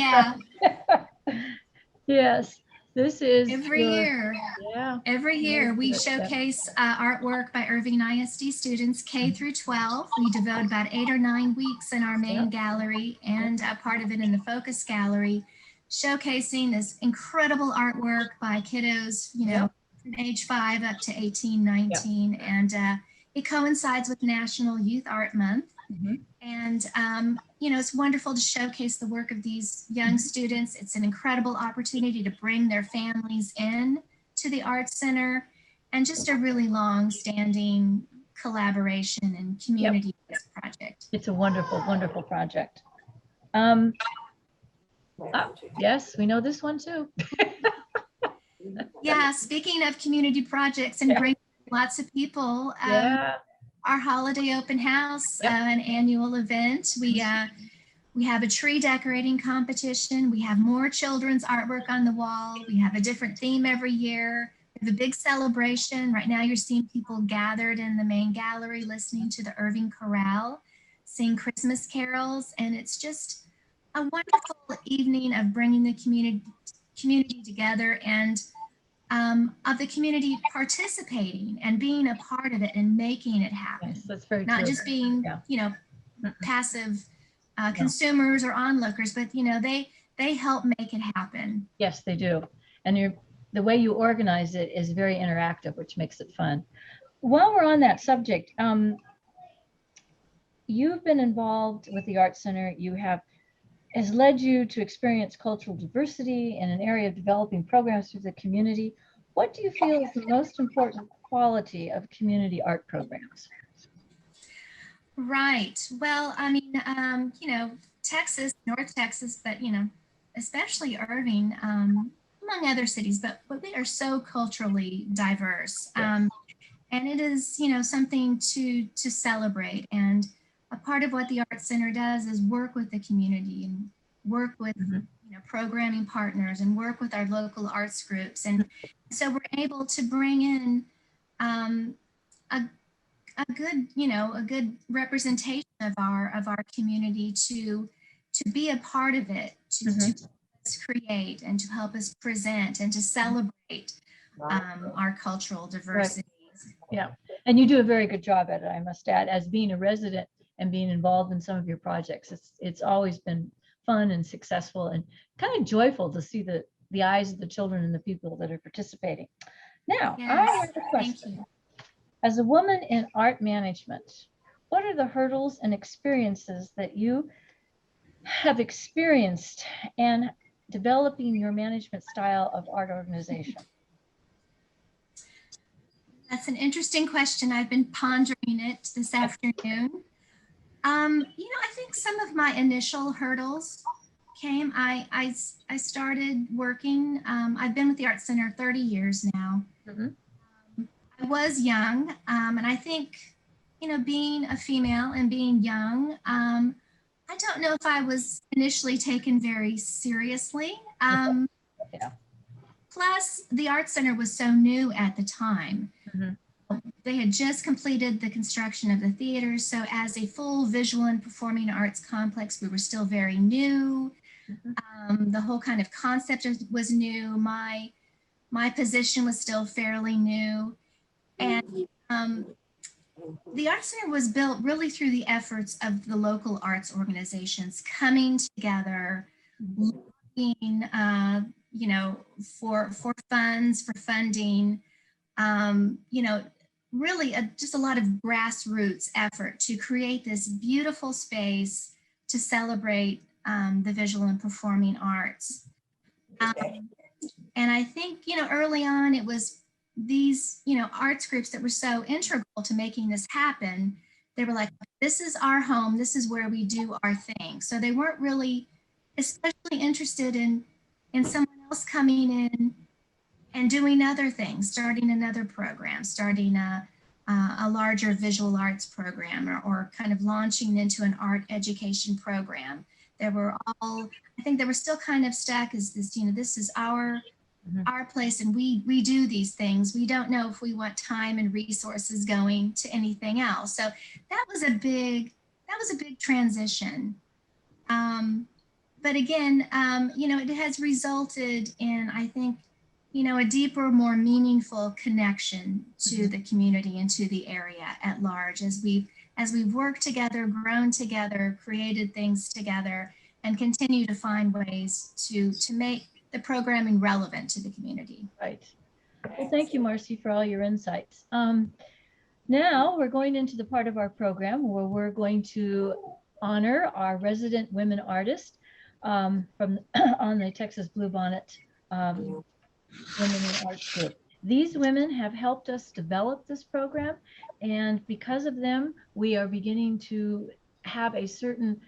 S1: yes, this is
S5: every year.
S1: Yeah.
S5: Every year we showcase artwork by Irving ISD students K through 12. We devote about 8 or 9 weeks in our main gallery and part of it in the focus gallery, showcasing this incredible artwork by kiddos, from age 5 up to 18, 19. And it coincides with National Youth Art Month. And, it's wonderful to showcase the work of these young students. It's an incredible opportunity to bring their families in to the Art Center, and just a really long-standing collaboration and community project.
S1: It's a wonderful, wonderful project. Yes, we know this one too.
S5: Yeah, speaking of community projects and bringing lots of people,
S1: Yeah.
S5: our holiday open house, an annual event. We have a tree decorating competition. We have more children's artwork on the wall. We have a different theme every year. We have a big celebration. Right now you're seeing people gathered in the main gallery listening to the Irving Chorale sing Christmas carols. And it's just a wonderful evening of bringing the community together and of the community participating and being a part of it and making it happen.
S1: Yes, that's very
S5: Not
S1: true.
S5: just being, passive consumers or onlookers, but they help make it happen.
S1: Yes, they do. And the way you organize it is very interactive, which makes it fun. While we're on that subject, you've been involved with the Art Center. Has led you to experience cultural diversity in an area of developing programs through the community. What do you feel is the most important quality of community art programs?
S5: Right. Well, I mean, Texas, North Texas, but, especially Irving, among other cities, but we are so culturally diverse.
S1: Yes.
S5: And it is, something to celebrate. And a part of what the Art Center does is work with the community and work with programming partners and work with our local arts groups. And so we're able to bring in a good representation of our community to be a part of it, to help us create and to help us present and to celebrate our cultural diversity.
S1: Right. Yeah, and you do a very good job at it, I must add. As being a resident and being involved in some of your projects, it's always been fun and successful and kind of joyful to see the eyes of the children and the people that are participating. Now,
S5: Yes,
S1: I have a question.
S5: thank you.
S1: As a woman in art management, what are the hurdles and experiences that you have experienced in developing your management style of art organization?
S5: That's an interesting question. I've been pondering it this afternoon. I think some of my initial hurdles came. I started working. I've been with the Art Center 30 years now. I was young, and I think, being a female and being young, I don't know if I was initially taken very seriously. Plus, the Art Center was so new at the time. They had just completed the construction of the theater. So as a full visual and performing arts complex, we were still very new. The whole kind of concept was new. My position was still fairly new. And the Art Center was built really through the efforts of the local arts organizations coming together, looking, for funds, for funding, really just a lot of grassroots effort to create this beautiful space to celebrate the visual and performing arts. And I think, early on it was these, arts groups that were so integral to making this happen. They were like, this is our home. This is where we do our thing. So they weren't really especially interested in someone else coming in and doing other things, starting another program, starting a larger visual arts program or kind of launching into an art education program. They were all, I think they were still kind of stuck as this, this is our place and we do these things. We don't know if we want time and resources going to anything else. So that was a big transition. But again, it has resulted in, I think, a deeper, more meaningful connection to the community and to the area at large as we've worked together, grown together, created things together, and continue to find ways to make the programming relevant to the community.
S1: Right. Well, thank you, Marcy, for all your insights. Now we're going into the part of our program where we're going to honor our resident women artists on the Texas Bluebonnet Women in Arts Group. These women have helped us develop this program, and because of them, we are beginning to have a certain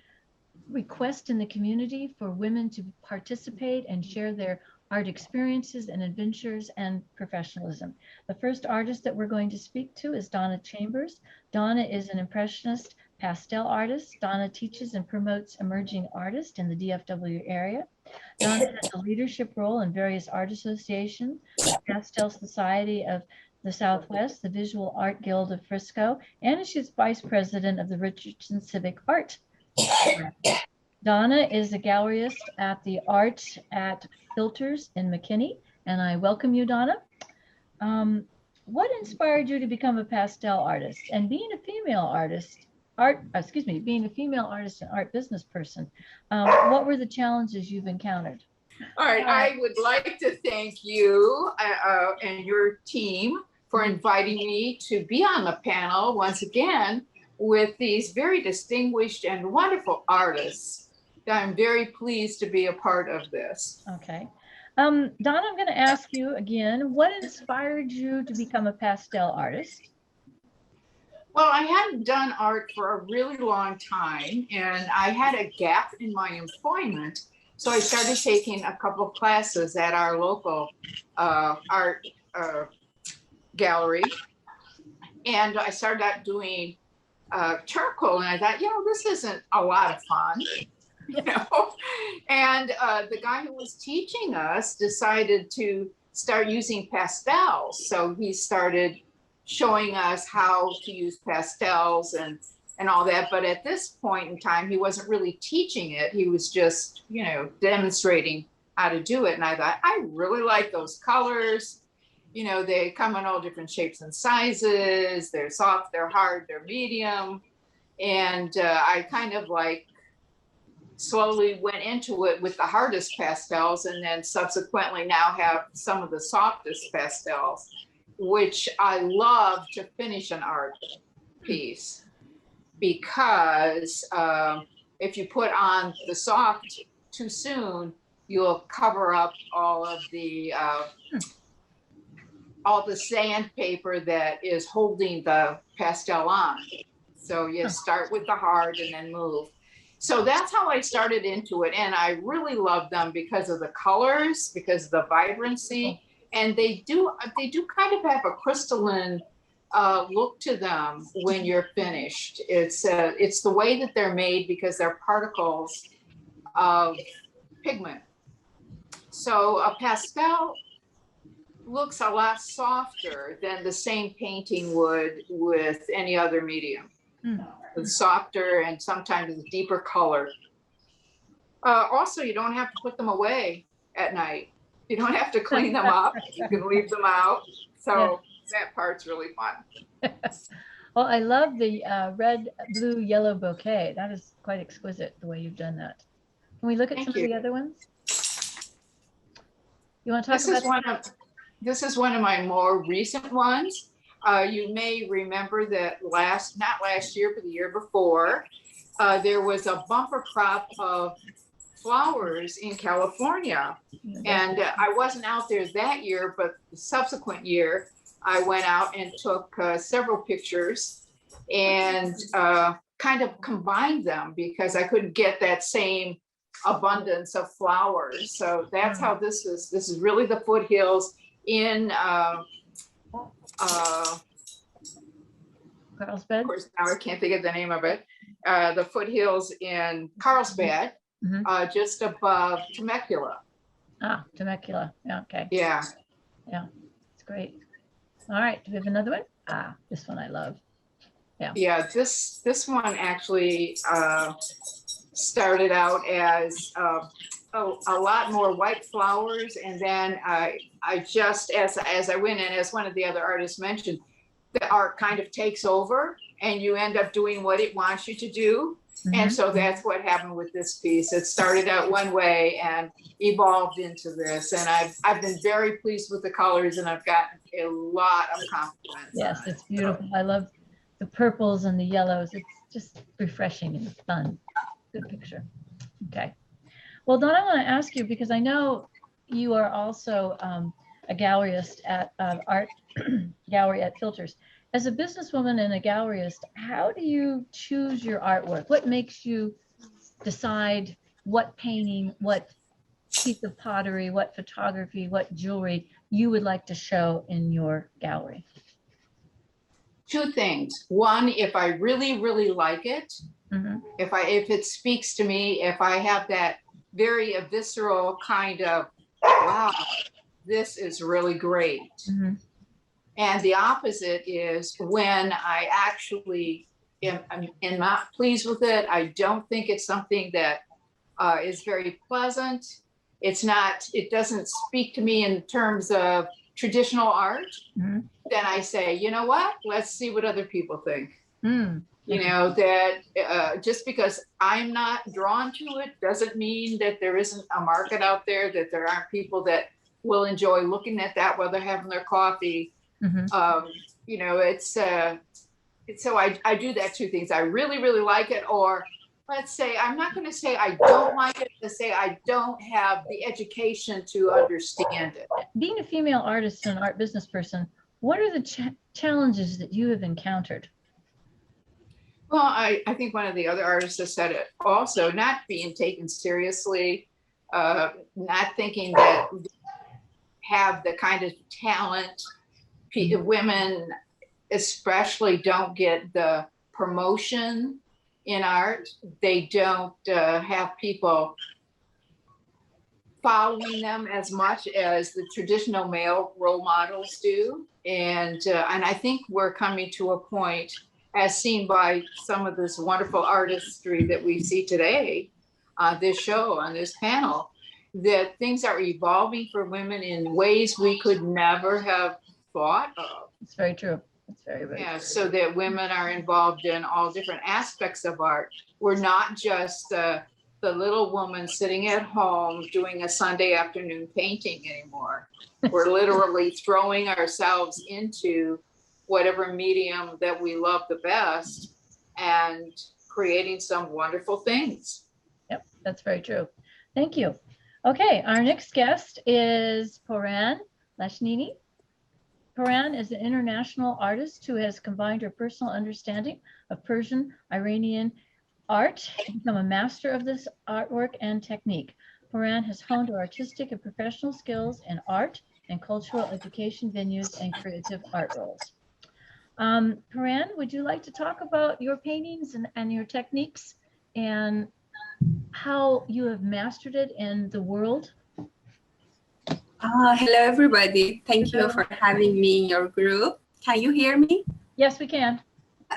S1: request in the community for women to participate and share their art experiences and adventures and professionalism. The first artist that we're going to speak to is Donna Chambers. Donna is an impressionist pastel artist. Donna teaches and promotes emerging artists in the DFW area. Donna has a leadership role in various art associations, the Pastel Society of the Southwest, the Visual Art Guild of Frisco, and she's vice president of the Richardson Civic Art. Donna is a galleryist at the Art at Filters in McKinney, and I welcome you, Donna. What inspired you to become a pastel artist? And being a female artist, being a female artist and art business person, what were the challenges you've encountered?
S6: All right, I would like to thank you and your team for inviting me to be on the panel once again with these very distinguished and wonderful artists. I'm very pleased to be a part of this.
S1: Okay. Donna, I'm going to ask you again, what inspired you to become a pastel artist?
S6: Well, I hadn't done art for a really long time, and I had a gap in my employment. So I started taking a couple of classes at our local art gallery. And I started out doing charcoal, and I thought, this isn't a lot of fun. And the guy who was teaching us decided to start using pastels. So he started showing us how to use pastels and all that. But at this point in time, he wasn't really teaching it. He was just, demonstrating how to do it. And I thought, I really like those colors. They come in all different shapes and sizes. They're soft, they're hard, they're medium. And I kind of slowly went into it with the hardest pastels, and then subsequently now have some of the softest pastels, which I love to finish an art piece, because if you put on the soft too soon, you'll cover up all the sandpaper that is holding the pastel on. So you start with the hard and then move. So that's how I started into it. And I really love them because of the colors, because of the vibrancy. And they do kind of have a crystalline look to them when you're finished. It's the way that they're made, because they're particles of pigment. So a pastel looks a lot softer than the same painting would with any other medium. It's softer and sometimes a deeper color. Also, you don't have to put them away at night. You don't have to clean them up. You can leave them out. So that part's really fun.
S1: Well, I love the red, blue, yellow bouquet. That is quite exquisite, the way you've done that. Can we look at some of the other ones? You want to talk about
S6: this is one of my more recent ones. You may remember that not last year, but the year before, there was a bumper crop of flowers in California. And I wasn't out there that year, but the subsequent year, I went out and took several pictures and kind of combined them, because I couldn't get that same abundance of flowers. So that's how this is. This is really the foothills in
S1: Carlsbad?
S6: Of course, now I can't think of the name of it. The foothills in Carlsbad, just above Temecula.
S1: Ah, Temecula. Yeah, okay.
S6: Yeah.
S1: Yeah, it's great. All right, do we have another one? Ah, this one I love. Yeah.
S6: Yeah, this one actually started out as a lot more white flowers, and then I just, as I went in, as one of the other artists mentioned, the art kind of takes over and you end up doing what it wants you to do. And so that's what happened with this piece. It started out one way and evolved into this. And I've been very pleased with the colors, and I've gotten a lot of compliments.
S1: Yes, it's beautiful. I love the purples and the yellows. It's just refreshing and fun. Good picture. Okay. Well, Donna, I want to ask you, because I know you are also a galleryist at art gallery at Filters. As a businesswoman and a galleryist, how do you choose your artwork? What makes you decide what painting, what piece of pottery, what photography, what jewelry you would like to show in your gallery?
S6: Two things. One, if I really, really like it, if it speaks to me, if I have that very visceral kind of, wow, this is really great. And the opposite is when I actually am not pleased with it. I don't think it's something that is very pleasant. It's not, it doesn't speak to me in terms of traditional art. Then I say, you know what? Let's see what other people think. You know, that just because I'm not drawn to it doesn't mean that there isn't a market out there, that there aren't people that will enjoy looking at that while they're having their coffee. You know, it's so I do that two things. I really, really like it, or let's say, I'm not going to say I don't like it, to say I don't have the education to understand it.
S1: Being a female artist and art business person, what are the challenges that you have encountered?
S6: Well, I think one of the other artists has said it also, not being taken seriously, not thinking that have the kind of talent. Women especially don't get the promotion in art. They don't have people following them as much as the traditional male role models do. And I think we're coming to a point, as seen by some of this wonderful artistry that we see today on this show, on this panel, that things are evolving for women in ways we could never have thought of.
S1: It's very true. It's very, very
S6: true.
S1: So
S6: that women are involved in all different aspects of art. We're not just the little woman sitting at home doing a Sunday afternoon painting anymore. We're literally throwing ourselves into whatever medium that we love the best and creating some wonderful things.
S1: Yep, that's very true. Thank you. Okay, our next guest is Poran Lashnini. Poran is an international artist who has combined her personal understanding of Persian Iranian art to become a master of this artwork and technique. Poran has honed her artistic and professional skills in art and cultural education venues and creative art roles. Poran, would you like to talk about your paintings and your techniques and how you have mastered it in the world?
S7: Hello, everybody. Thank you for having me in your group. Can you hear me?
S1: Yes, we can.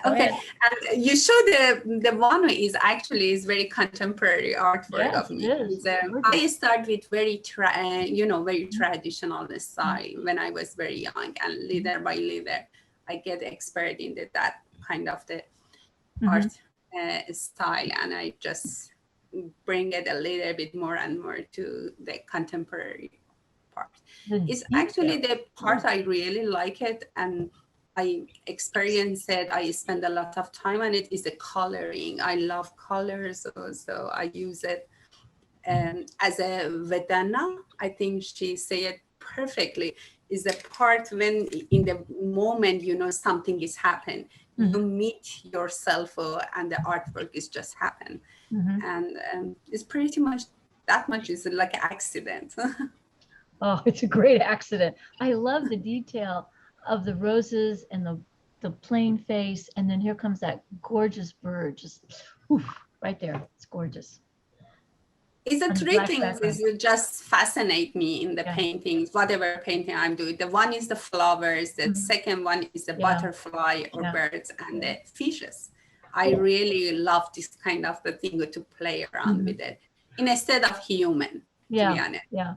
S7: Okay. And you showed the one is actually is very contemporary artwork of me. I start with very very traditional style when I was very young, and little by little I get expert in that kind of the art style, and I just bring it a little bit more and more to the contemporary part. It's actually the part I really like it, and I experience it. I spend a lot of time on it. Is the coloring. I love colors, so I use it as a vedana. I think she said it perfectly. Is the part when in the moment something is happening, you meet yourself and the artwork is just happen, and it's pretty much that much is like an accident.
S1: Oh, it's a great accident. I love the detail of the roses and the plain face, and then here comes that gorgeous bird, just right there. It's gorgeous.
S7: It's the three things is just fascinate me in the paintings, whatever painting I'm doing. The one is the flowers, the second one is the butterfly or birds, and the fishes. I really love this kind of the thing to play around with it instead of human, to be honest.
S1: Yeah.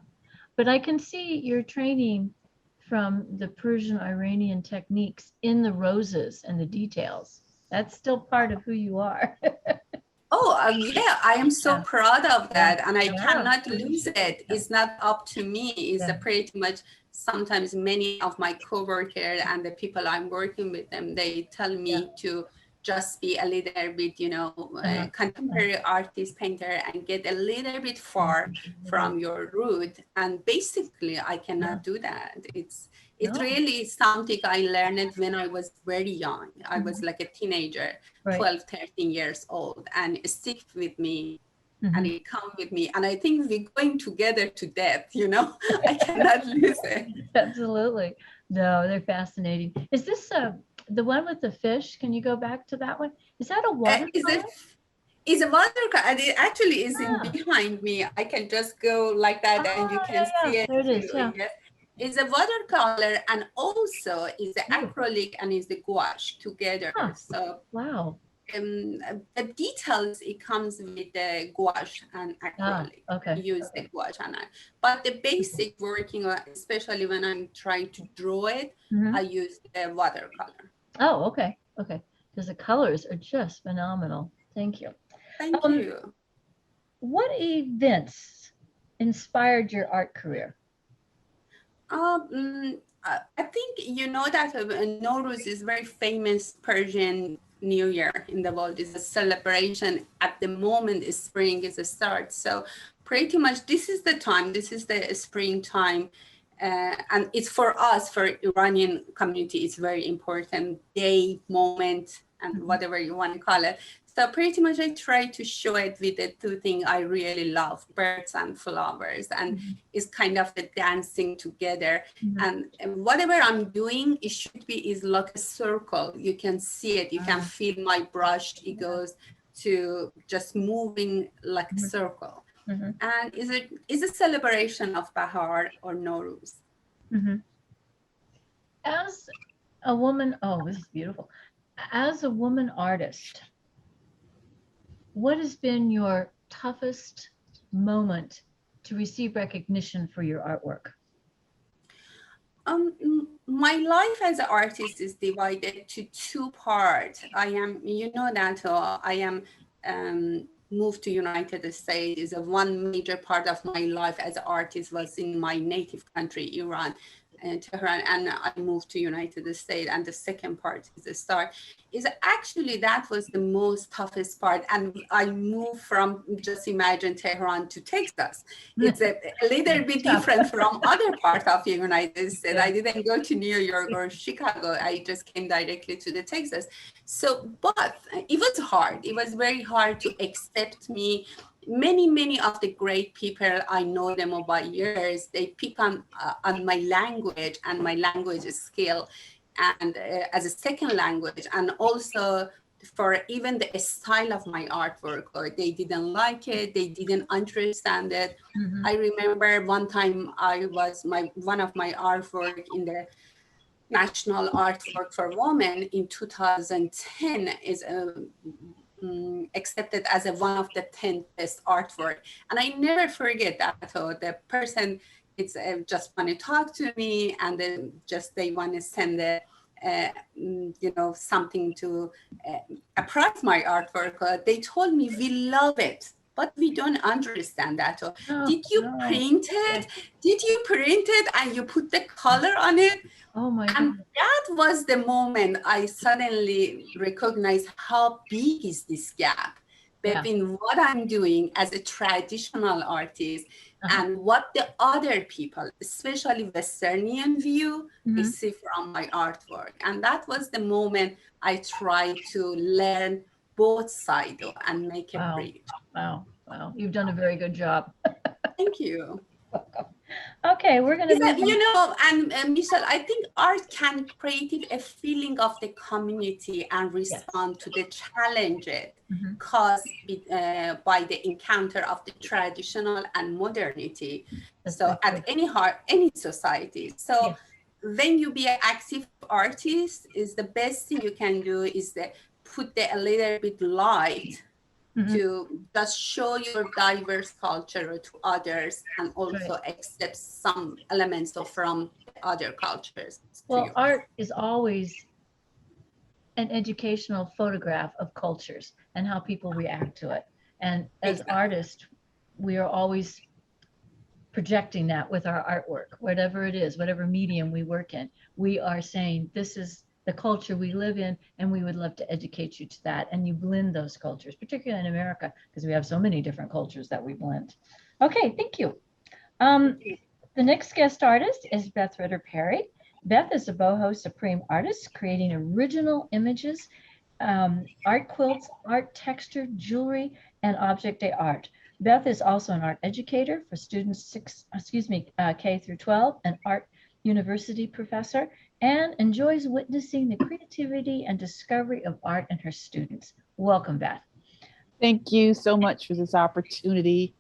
S1: But I can see your training from the Persian Iranian techniques in the roses and the details. That's still part of who you are.
S7: Yeah, I am so proud of that, and I cannot lose it. It's not up to me. It's pretty much sometimes many of my coworkers and the people I'm working with them, they tell me to just be a little bit, contemporary artist, painter, and get a little bit far from your root. And basically, I cannot do that. It's really something I learned when I was very young. I was like a teenager, 12, 13 years old, and it stick with me and it come with me. And I think we're going together to death, you know, I cannot lose it.
S1: Absolutely. No, they're fascinating. Is this the one with the fish? Can you go back to that one? Is that a watercolor?
S7: It's a watercolor, and it actually is in behind me. I can just go like that, and you can see it.
S1: There it is. Yeah.
S7: It's a watercolor, and also is the acrylic and is the gouache together. So
S1: wow.
S7: The details, it comes with the gouache and acrylic.
S1: Okay.
S7: Use the gouache and but the basic working, especially when I'm trying to draw it, I use the watercolor.
S1: Oh, okay. Okay. Because the colors are just phenomenal. Thank you.
S7: Thank you.
S1: What events inspired your art career?
S7: I think you know that Nowruz is very famous Persian New Year in the world. It's a celebration. At the moment, spring is a start. So pretty much this is the time. This is the springtime. And it's for us, for Iranian community, it's very important day, moment, and whatever you want to call it. So pretty much I try to show it with the two things I really love, birds and flowers, and it's kind of the dancing together. And whatever I'm doing, it should be is like a circle. You can see it, you can feel my brush, it goes to just moving like a circle. And is a celebration of Bahar or Nowruz.
S1: As a woman, oh, this is beautiful. As a woman artist, what has been your toughest moment to receive recognition for your artwork?
S7: My life as an artist is divided to two parts. I am, you know that I am moved to United States. Is one major part of my life as an artist was in my native country, Iran. And Tehran, and I moved to United States, and the second part is the start. Is actually that was the most toughest part, and I moved from, just imagine, Tehran to Texas. It's a little bit different from other part of the United States. I didn't go to New York or Chicago. I just came directly to the Texas. So, but it was hard. It was very hard to accept me. Many of the great people, I know them over years, they pick on my language and my language skill, and as a second language, and also for even the style of my artwork, or they didn't like it, they didn't understand it. I remember one time I was one of my artwork in the National Artwork for Women in 2010 is accepted as one of the 10 best artwork. And I never forget that. So the person, it's just want to talk to me, and then just they want to send something to appraise my artwork. They told me, we love it, but we don't understand that. Did you print it? Did you print it and you put the color on it?
S1: Oh my God.
S7: And that was the moment I suddenly recognized how big is this gap between what I'm doing as a traditional artist and what the other people, especially Westernian view, see from my artwork. And that was the moment I tried to learn both sides and make a bridge.
S1: Wow. You've done a very good job.
S7: Thank you.
S1: Okay, we're going to
S7: you know, and Michelle, I think art can create a feeling of the community and respond to the challenges caused by the encounter of the traditional and modernity. So at any society. So when you be an active artist, is the best thing you can do is put a little bit light to just show your diverse culture to others, and also accept some elements from other cultures.
S1: Well, art is always an educational photograph of cultures and how people react to it. And as artists, we are always projecting that with our artwork, whatever it is, whatever medium we work in. We are saying, this is the culture we live in, and we would love to educate you to that. And you blend those cultures, particularly in America, because we have so many different cultures that we blend. Okay, thank you. The next guest artist is Beth Ritter Perry. Beth is a boho supreme artist, creating original images, art quilts, art texture, jewelry, and object d'art. Beth is also an art educator for students K through 12, an art university professor, and enjoys witnessing the creativity and discovery of art in her students. Welcome, Beth.
S8: Thank you so much for this opportunity.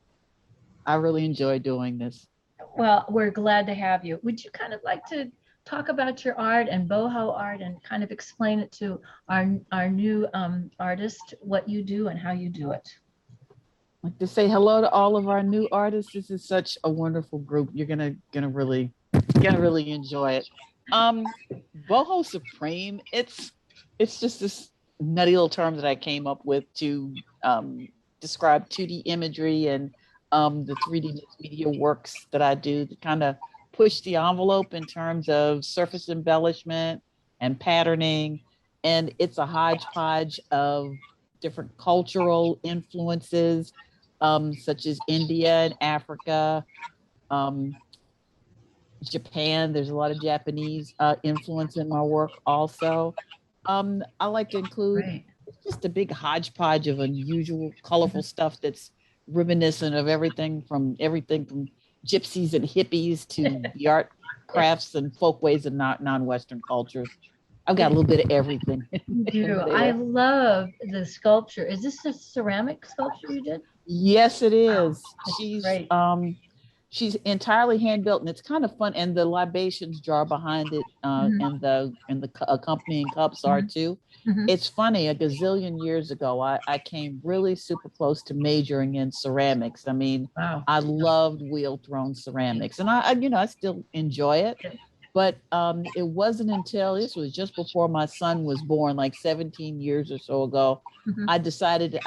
S8: I really enjoy doing this.
S1: Well, we're glad to have you. Would you kind of like to talk about your art and boho art and kind of explain it to our new artist, what you do and how you do it?
S8: I'd like to say hello to all of our new artists. This is such a wonderful group. You're gonna really enjoy it. Boho Supreme, it's just this nutty little term that I came up with to describe 2D imagery and the 3D media works that I do to kind of push the envelope in terms of surface embellishment and patterning. And it's a hodgepodge of different cultural influences, such as India and Africa, Japan. There's a lot of Japanese influence in my work also. I like to include just a big hodgepodge of unusual, colorful stuff that's reminiscent of everything from gypsies and hippies to the art crafts and folkways and non-Western cultures. I've got a little bit of everything.
S1: I love the sculpture. Is this a ceramic sculpture you did?
S8: Yes, it is.
S1: Wow,
S8: She's entirely hand built, and it's kind of fun. And the libations jar behind it, and the accompanying cups are too. It's funny. A gazillion years ago, I came really super close to majoring in ceramics. I mean,
S1: wow.
S8: I loved wheel thrown ceramics, and I still enjoy it. But it wasn't until this was just before my son was born, like 17 years or so ago, I decided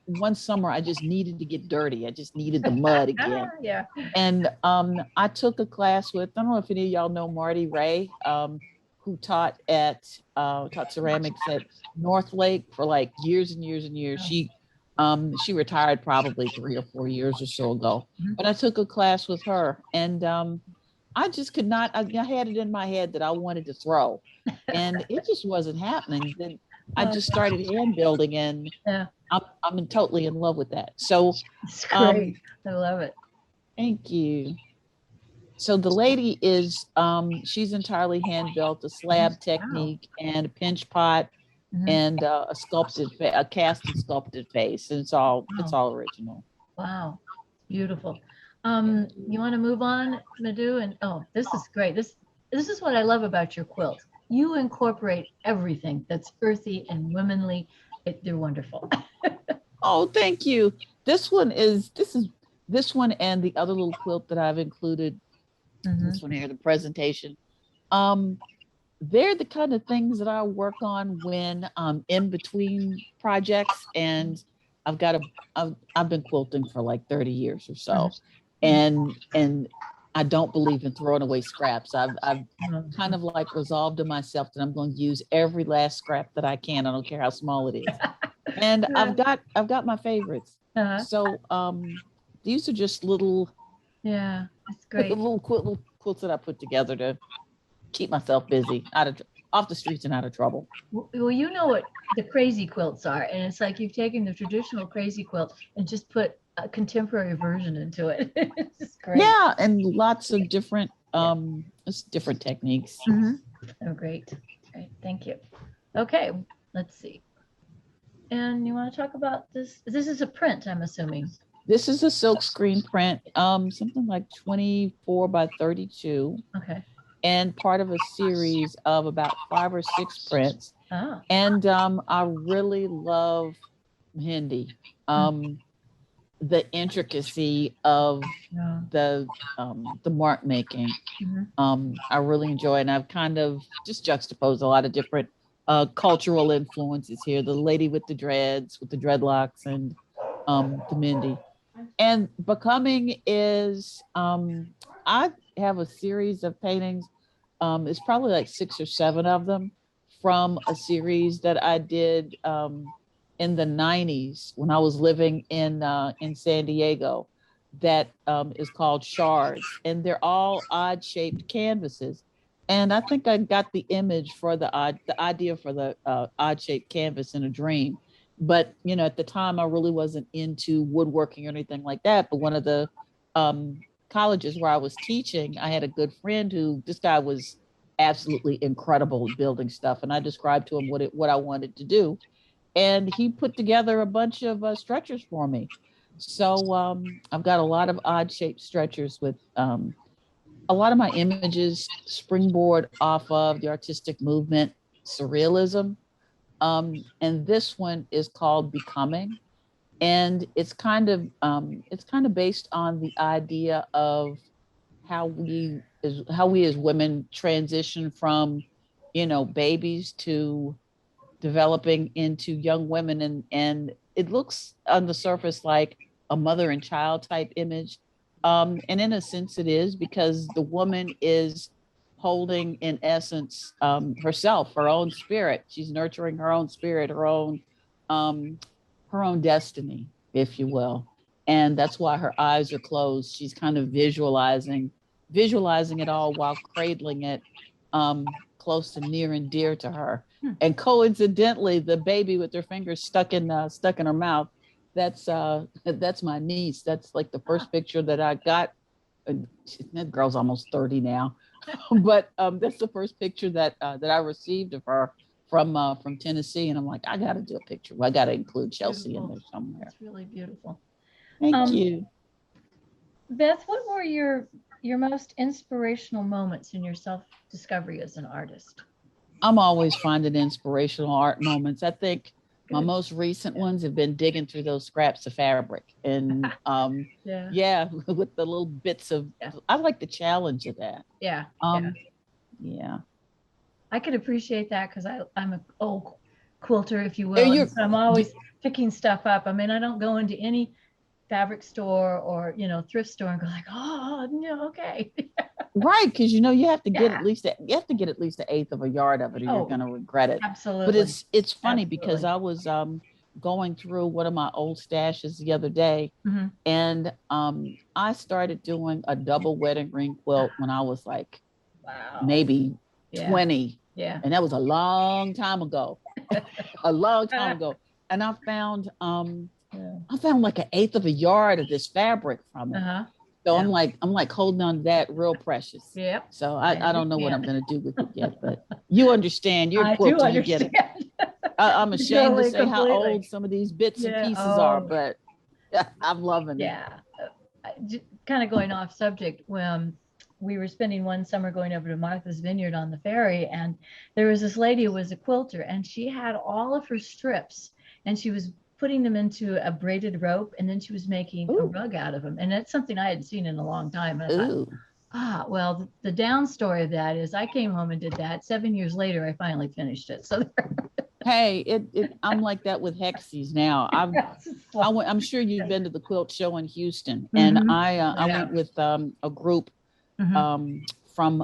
S8: one summer I just needed to get dirty. I just needed the mud again.
S1: Yeah.
S8: And I took a class with, I don't know if any of y'all know Marty Ray, who taught ceramics at North Lake for like years and years and years. She retired probably 3 or 4 years or so ago. But I took a class with her, and I just could not, I had it in my head that I wanted to throw, and it just wasn't happening. Then I just started hand building, and I'm totally in love with that. So
S1: it's great. I love it.
S8: Thank you. So the lady is, she's entirely hand built, a slab technique and a pinch pot and a cast and sculpted face. And it's all original.
S1: Wow, beautiful. You want to move on, Madhu? And this is great. This is what I love about your quilt. You incorporate everything that's earthy and womanly. They're wonderful.
S8: Oh, thank you. This one and the other little quilt that I've included. This one here, the presentation. They're the kind of things that I work on when I'm in between projects, and I've been quilting for like 30 years or so. And I don't believe in throwing away scraps. I've kind of like resolved in myself that I'm going to use every last scrap that I can. I don't care how small it is. And I've got my favorites. So these are just little,
S1: that's great.
S8: little quilts that I put together to keep myself busy, off the streets and out of trouble.
S1: Well, you know what the crazy quilts are, and it's like you've taken the traditional crazy quilt and just put a contemporary version into it. It's great.
S8: Yeah, and lots of different different techniques.
S1: Oh, great. Thank you. Okay, let's see. And you want to talk about this? This is a print, I'm assuming.
S8: This is a silk screen print, something like 24 by 32.
S1: Okay.
S8: And part of a series of about 5 or 6 prints.
S1: Oh.
S8: And I really love Hindi. The intricacy of the mark making. I really enjoy it. And I've kind of just juxtaposed a lot of different cultural influences here. The lady with the dreads, with the dreadlocks, and the Mindy. And Becoming is, I have a series of paintings. It's probably like 6 or 7 of them from a series that I did in the 90s when I was living in San Diego that is called Shards. And they're all odd shaped canvases. And I think I got the image for the idea for the odd shaped canvas in a dream. But, you know, at the time I really wasn't into woodworking or anything like that. But one of the colleges where I was teaching, I had a good friend who, this guy was absolutely incredible at building stuff. And I described to him what I wanted to do. And he put together a bunch of stretchers for me. So I've got a lot of odd shaped stretchers with a lot of my images springboard off of the artistic movement, surrealism. And this one is called Becoming. And it's kind of based on the idea of how we as women transition from, you know, babies to developing into young women. And it looks on the surface like a mother and child type image. And in a sense it is, because the woman is holding, in essence, herself, her own spirit. She's nurturing her own spirit, her own destiny, if you will. And that's why her eyes are closed. She's kind of visualizing it all while cradling it close and near and dear to her. And coincidentally, the baby with her fingers stuck in her mouth, that's my niece. That's like the first picture that I got. That girl's almost 30 now. But that's the first picture that I received of her from Tennessee, and I'm like, I got to do a picture. Well, I got to include Chelsea in there somewhere.
S1: It's really beautiful.
S8: Thank you,
S1: Beth. What were your most inspirational moments in your self-discovery as an artist?
S8: I'm always finding inspirational art moments. I think my most recent ones have been digging through those scraps of fabric and yeah, with the little bits of, I like the challenge of that.
S1: Yeah. I could appreciate that because I'm an old quilter, if you will. So I'm always picking stuff up. I mean, I don't go into any fabric store or, you know, thrift store and go like, oh, no, okay.
S8: Right, because you know you have to get at least an eighth of a yard of it, or you're going to regret it.
S1: Absolutely.
S8: But it's funny because I was going through one of my old stashes the other day, and I started doing a double wedding ring quilt when I was like, maybe 20.
S1: Yeah.
S8: And that was a long time ago. A long time ago. And I found like an eighth of a yard of this fabric from it. So I'm like holding on to that real precious.
S1: Yeah.
S8: So I don't know what I'm going to do with it yet, but you understand. You're a quilter, you get it. I'm ashamed to say how old some of these bits and pieces are, but I'm loving it.
S1: Yeah. Kind of going off subject, when we were spending one summer going over to Martha's Vineyard on the ferry, and there was this lady who was a quilter, and she had all of her strips, and she was putting them into a braided rope, and then she was making a rug out of them. And that's something I hadn't seen in a long time. And I thought, well, the down story of that is I came home and did that. 7 years later, I finally finished it. So
S8: hey, I'm like that with Hexies now. I'm sure you've been to the quilt show in Houston, and I went with a group from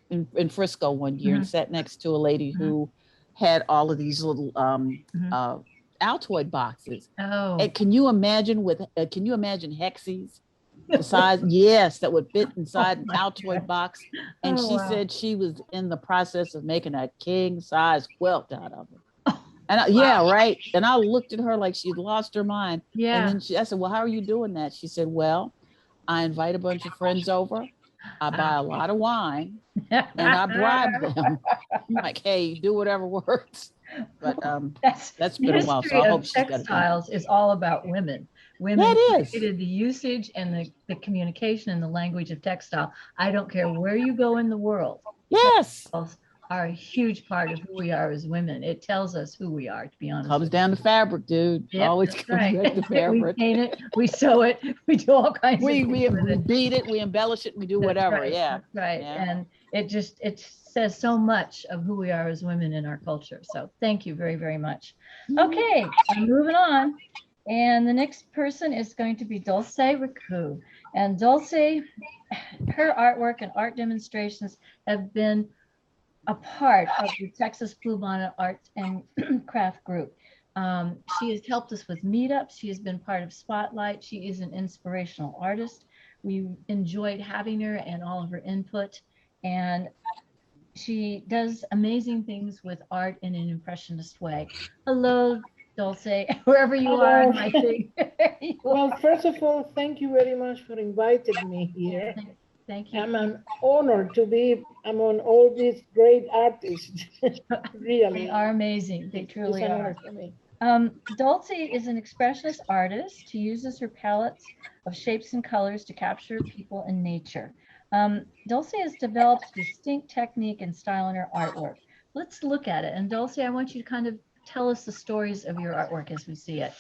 S8: in Frisco one year and sat next to a lady who had all of these little Altoid boxes. And can you imagine Hexies? The size, yes, that would fit inside an Altoid box. And she said she was in the process of making a king size quilt out of it. And right. And I looked at her like she'd lost her mind. Yeah. And then I said, well, how are you doing that? She said, well, I invite a bunch of friends over. I buy a lot of wine and I bribe them. I'm like, hey, do whatever works. But that's been a while. So I hope she's got it.
S1: Textiles is all about women. Women created the usage and the communication and the language of textile. I don't care where you go in the world.
S8: Yes.
S1: Textiles are a huge part of who we are as women. It tells us who we are, to be honest.
S8: Comes down to fabric, dude.
S1: Yep,
S8: always comes back to fabric.
S1: We paint it, we sew it, we do all kinds of things.
S8: We beat it, we embellish it, we do whatever.
S1: Right,
S8: yeah.
S1: Right. Yeah. And it says so much of who we are as women in our culture. So thank you very, very much. Okay, moving on. And the next person is going to be Dulce Ricu. And Dulce, her artwork and art demonstrations have been a part of the Texas Bluebonnet Arts and Craft Group. She has helped us with meetups. She has been part of Spotlight. She is an inspirational artist. We enjoyed having her and all of her input. And she does amazing things with art in an impressionist way. Hello, Dulce, wherever you are in my thing.
S9: Well, first of all, thank you very much for inviting me here.
S1: Thank you.
S9: I'm an honor to be among all these great artists. Really.
S1: They are amazing. They truly
S9: It's an
S1: are.
S9: honor for me.
S1: Dulce is an expressionist artist who uses her palettes of shapes and colors to capture people and nature. Dulce has developed distinct technique and style in her artwork. Let's look at it. And Dulce, I want you to kind of tell us the stories of your artwork as we see it.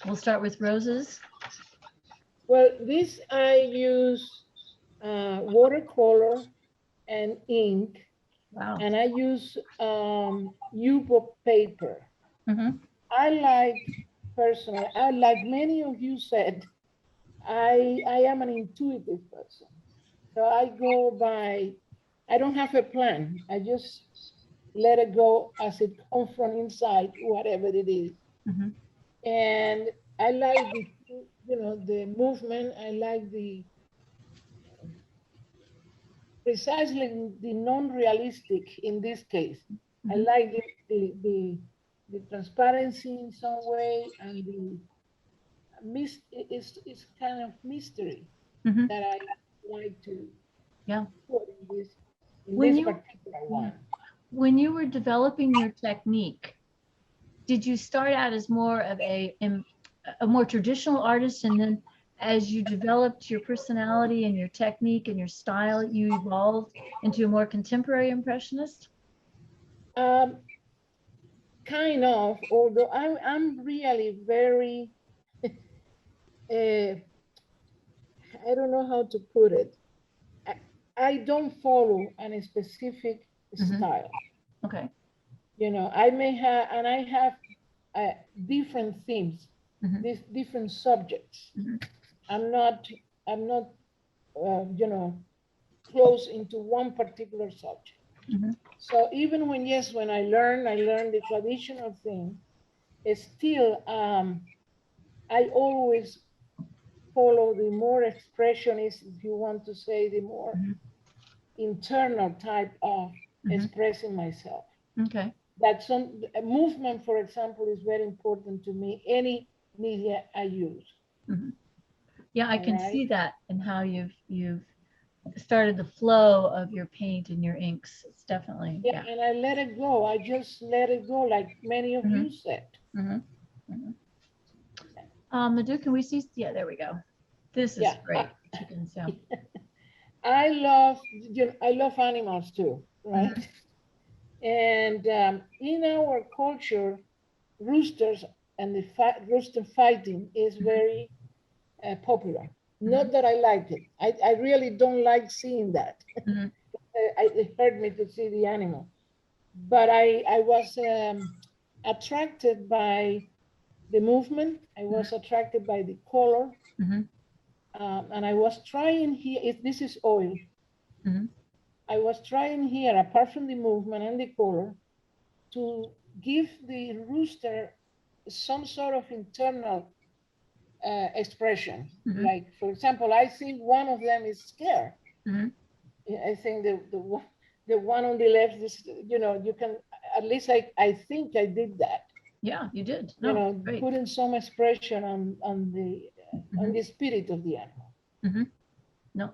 S1: We'll start with roses.
S9: Well, this I use watercolor and ink.
S1: Wow.
S9: And I use U-book paper.
S1: Mm-hmm.
S9: I like, personally, like many of you said, I am an intuitive person. So I go by, I don't have a plan. I just let it go as it comes from inside, whatever it is.
S1: Mm-hmm.
S9: And I like the, you know, the movement. I like the, precisely the non-realistic in this case. Mm-hmm. I like the transparency in some way, and the it's kind of mystery
S1: mm-hmm.
S9: that I like to put in this particular one.
S1: When you were developing your technique, did you start out as more of a more traditional artist, and then as you developed your personality and your technique and your style, you evolved into a more contemporary impressionist?
S9: Kind of, although I'm really very, I don't know how to put it. I don't follow any specific
S1: mm-hmm.
S9: style.
S1: Okay.
S9: You know, I may have, and I have different themes,
S1: mm-hmm.
S9: these different subjects.
S1: Mm-hmm.
S9: I'm not, you know, close into one particular subject.
S1: Mm-hmm.
S9: So even when I learn the traditional thing, it's still, I always follow the more expressionist, if you want to say, the more mm-hmm. internal type of mm-hmm. expressing myself.
S1: Okay.
S9: That a movement, for example, is very important to me, any media I use.
S1: Mm-hmm. Yeah, I can see that in how you've started the flow of your paint and your inks. It's definitely,
S9: yeah. And I let it go. I just let it go, like many of
S1: mm-hmm.
S9: you said.
S1: Mm-hmm. Mm-hmm. Madhu, can we see? Yeah, there we go. This is great.
S9: I love animals too, right? Mm-hmm. And in our culture, roosters and the rooster fighting is very popular. Not that I like it. I really don't like seeing that. Mm-hmm. It hurt me to see the animal. But I was attracted by the movement. I was attracted by the color.
S1: Mm-hmm.
S9: And I was trying here, this is oil.
S1: Mm-hmm.
S9: I was trying here, apart from the movement and the color, to give the rooster some sort of internal expression. Mm-hmm. Like, for example, I think one of them is scared. Mm-hmm. I think the one on the left is, you know, you can, at least I think I did that.
S1: Yeah, you did. No,
S9: you know,
S1: great.
S9: Putting some expression on the spirit of the animal.
S1: Mm-hmm. No,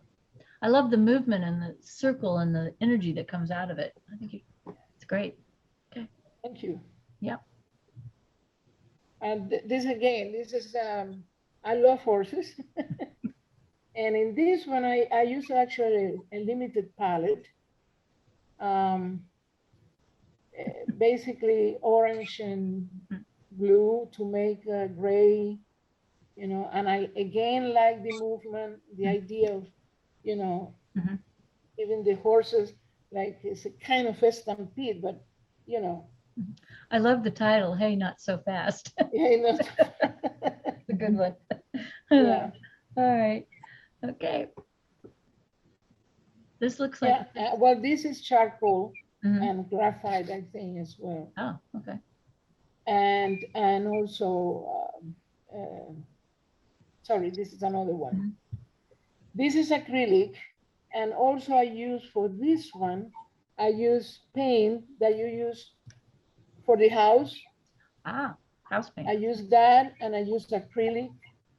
S1: I love the movement and the circle and the energy that comes out of it. I think it's great. Okay.
S9: Thank you.
S1: Yeah.
S9: And this is, I love horses. And in this one, I use actually a limited palette. Basically orange and blue to make a gray, you know, and I again like the movement, the idea of, you know, mm-hmm. even the horses, like it's a kind of a stampede, but, you know.
S1: I love the title, Hey, Not So Fast.
S9: Hey, not so
S1: It's a good one.
S9: Yeah.
S1: All right. Okay. This looks like.
S9: Yeah. Well, this is charcoal mm-hmm. and graphite, I think, as well.
S1: Oh, okay.
S9: And also, sorry, this is another one. Mm-hmm. This is acrylic, and also I use for this one, I use paint that you use for the house.
S1: Ah. house paint.
S9: I use that, and I use acrylic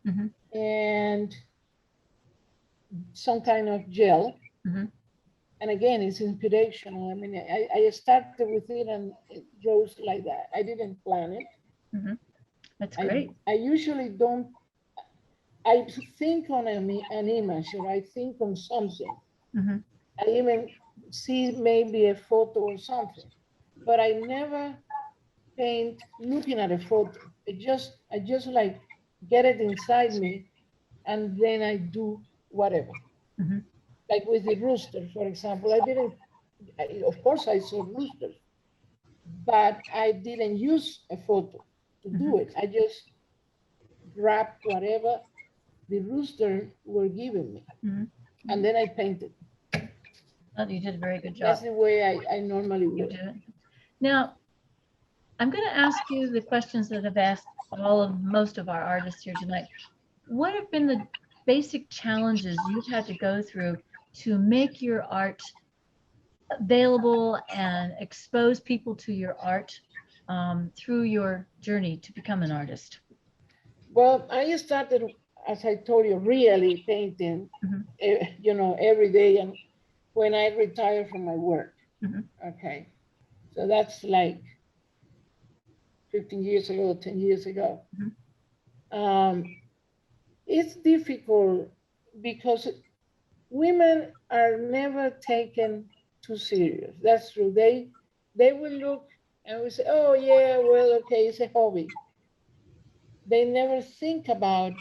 S1: Mhm.
S9: and some kind of gel.
S1: Mhm.
S9: And again, it's inspirational. I mean, I started with it and it rose like that. I didn't plan it.
S1: Mhm. That's great.
S9: I usually don't, I think on an image, or I think on something.
S1: Mhm.
S9: I even see maybe a photo or something, but I never paint looking at a photo. I just like get it inside me, and then I do whatever.
S1: Mhm.
S9: Like with the rooster, for example, of course I saw roosters, but I didn't use a photo to do it. I just grabbed whatever the rooster were giving me,
S1: Mhm.
S9: and then I painted.
S1: Oh, you did a very good job.
S9: That's the way I normally
S1: You
S9: would.
S1: do it. Now, I'm going to ask you the questions that I've asked most of our artists here tonight. What have been the basic challenges you've had to go through to make your art available and expose people to your art through your journey to become an artist?
S9: Well, I started, as I told you, really painting, every day, and when I retired from my work. Okay, so that's like 15 years ago, 10 years ago. It's difficult because women are never taken too serious. That's true. They will look and we say, oh yeah, well, okay, it's a hobby. They never think about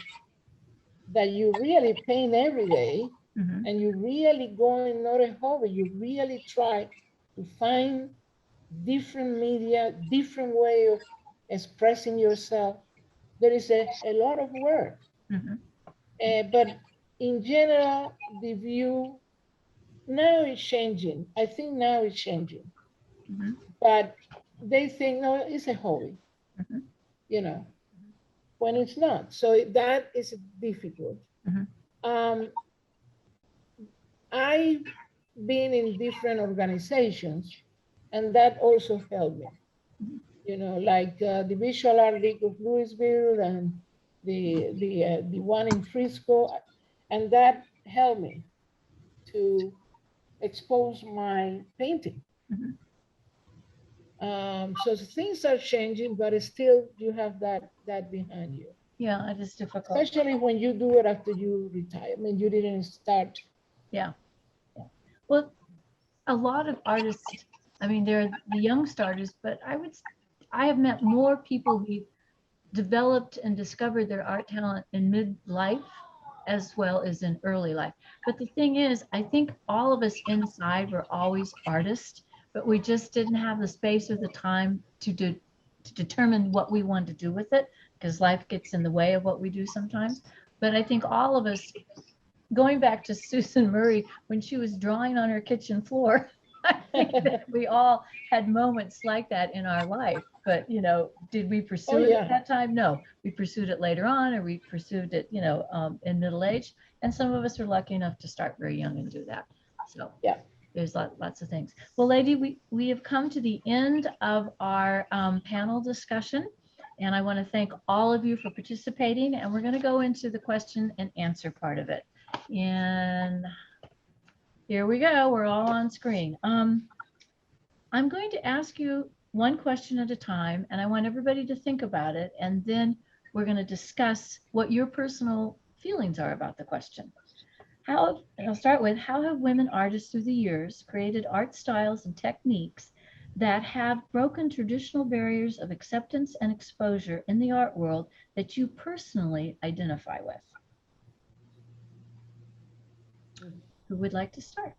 S9: that you really paint every day, and you really going not a hobby. You really try to find different media, different way of expressing yourself. There is a lot of work. But in general, the view now is changing. I think now it's changing. But they think, no, it's a hobby, when it's not. So that is difficult. I've been in different organizations, and that also helped me. Like the Visual Art League of Louisville and the one in Frisco, and that helped me to expose my painting. So things are changing, but still you have that behind you.
S1: Yeah, it is difficult.
S9: Especially when you do it after you retire. I mean, you didn't start.
S1: Yeah. Well, a lot of artists, I mean, they're the young starters, but I have met more people who developed and discovered their art talent in midlife as well as in early life. But the thing is, I think all of us inside were always artists, but we just didn't have the space or the time to determine what we wanted to do with it, because life gets in the way of what we do sometimes. But I think all of us, going back to Susan Murray, when she was drawing on her kitchen floor, I think that we all had moments like that in our life. But, did we pursue it at that time? No, we pursued it later on, or we pursued it, in middle age. And some of us are lucky enough to start very young and do that. So yeah, there's lots of things. Well, lady, we have come to the end of our panel discussion. And I want to thank all of you for participating. And we're going to go into the question and answer part of it. And here we go. We're all on screen. I'm going to ask you one question at a time, and I want everybody to think about it. And then we're going to discuss what your personal feelings are about the question. I'll start with, how have women artists through the years created art styles and techniques that have broken traditional barriers of acceptance and exposure in the art world that you personally identify with? Who would like to start?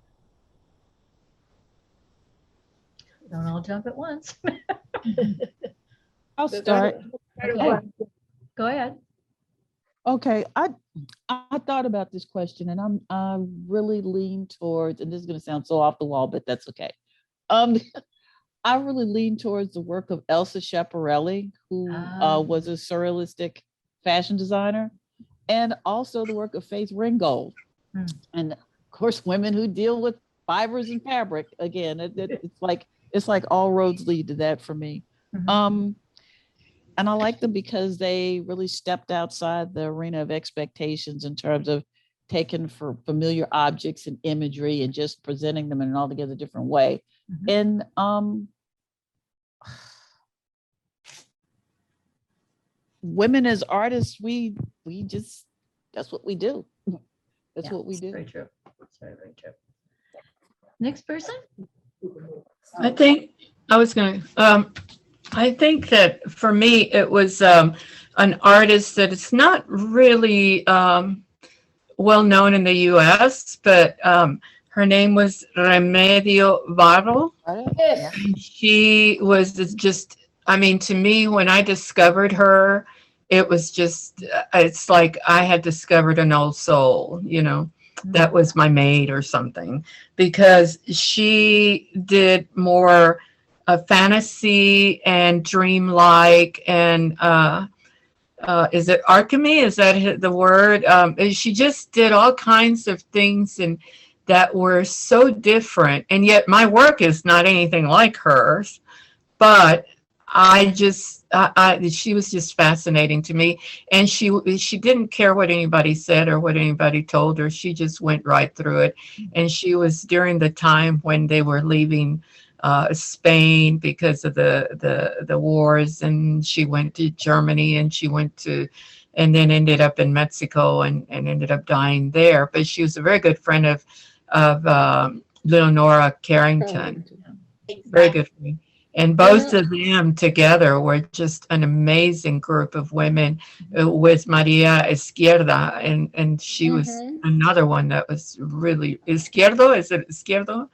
S1: Don't all jump at once.
S8: I'll start.
S1: Okay. Go ahead.
S8: Okay, I thought about this question, and I really lean towards, and this is going to sound so off the wall, but that's okay. I really lean towards the work of Elsa Schiaparelli, who was a surrealistic fashion designer, and also the work of Faith Ringgold, and of course women who deal with fibers and fabric. Again, it's like all roads lead to that for me. And I like them because they really stepped outside the arena of expectations in terms of taking for familiar objects and imagery and just presenting them in an altogether different way. And women as artists, we just, that's what we do. That's what we do.
S1: Very true. It's very, very true. Next person.
S4: I think I think that for me, it was an artist that is not really well known in the US, but her name was Remedio Varo.
S9: Yes.
S4: She was just, I mean, to me, when I discovered her, it was just, it's like I had discovered an old soul, you know, that was my mate or something, because she did more fantasy and dreamlike and is it alchemy? Is that the word? She just did all kinds of things and that were so different. And yet my work is not anything like hers, but I just, she was just fascinating to me. And she didn't care what anybody said or what anybody told her. She just went right through it. And she was during the time when they were leaving Spain because of the wars, and she went to Germany and she went to, and then ended up in Mexico and ended up dying there. But she was a very good friend of Leonora Carrington. Very good friend. And both of them together were just an amazing group of women with Maria Izquierda. And she was another one that was really, Izquierdo, is it Izquierdo?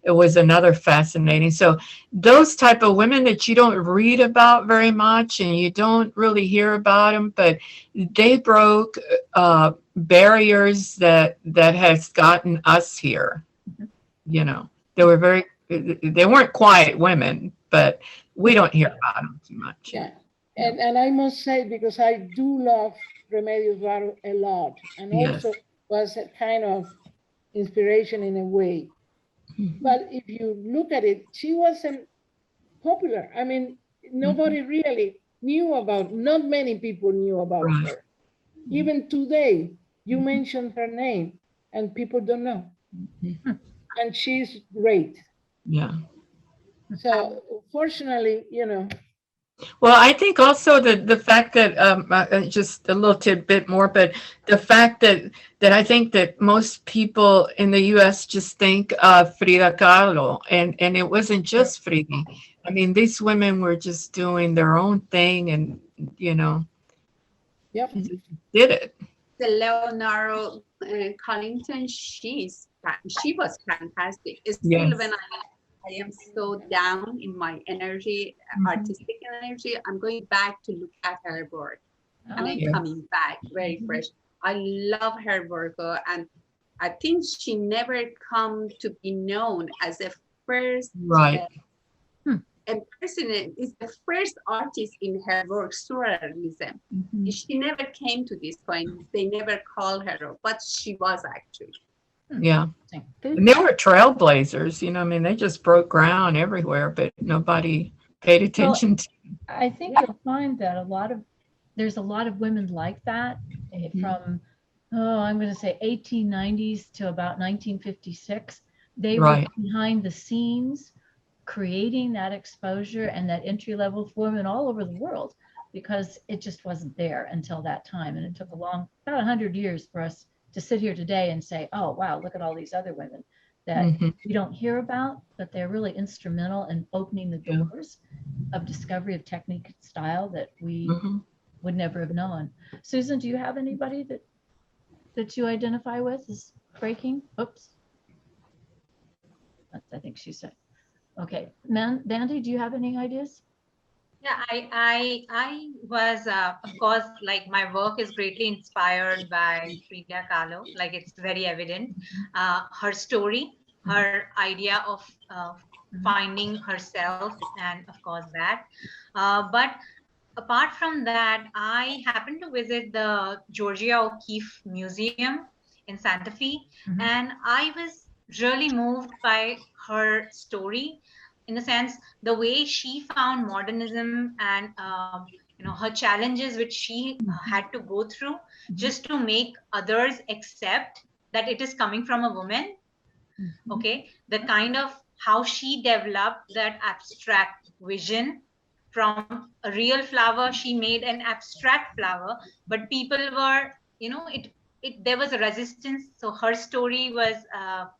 S4: It was another fascinating. So those type of women that you don't read about very much and you don't really hear about them, but they broke barriers that has gotten us here. You know, they weren't quiet women, but we don't hear about them too much.
S9: Yeah, and I must say, because I do love Remedios Varo a lot, and also was a kind of inspiration in a way. But if you look at it, she wasn't popular. I mean, nobody really knew about, not many people knew about her. Even today, you mention her name and people don't know. And she's great.
S4: Yeah.
S9: So fortunately, you know.
S4: Well, I think also the fact that just a little tidbit more, but the fact that I think that most people in the U.S. just think of Frida Kahlo, and it wasn't just Frida. I mean, these women were just doing their own thing, and you know, did it.
S7: The Leonora Carrington, she was fantastic. Still, when I am so down in my energy, artistic energy, I'm going back to look at her work. And I'm coming back very fresh. I love her work. And I think she never come to be known as a first a person is the first artist in her work, surrealism. She never came to this point. They never called her, but she was actually.
S4: Yeah. And they were trailblazers, you know, I mean, they just broke ground everywhere, but nobody paid attention to them.
S1: I think you'll find that there's a lot of women like that from, I'm going to say 1890s to about 1956. They were behind the scenes creating that exposure and that entry level for women all over the world, because it just wasn't there until that time. And it took about 100 years for us to sit here today and say, oh, wow, look at all these other women that we don't hear about, but they're really instrumental in opening the doors of discovery of technique and style that we would never have known. Susan, do you have anybody that you identify with as breaking? Oops. I think she said. Okay, Vandy, do you have any ideas?
S3: Yeah, I was, of course, like my work is greatly inspired by Frida Kahlo, like it's very evident. Her story, her idea of finding herself, and of course that. But apart from that, I happened to visit the Georgia O'Keeffe Museum in Santa Fe, and I was really moved by her story. In a sense, the way she found modernism and her challenges which she had to go through just to make others accept that it is coming from a woman. Okay, the kind of how she developed that abstract vision from a real flower. She made an abstract flower, but people were, there was a resistance. So her story was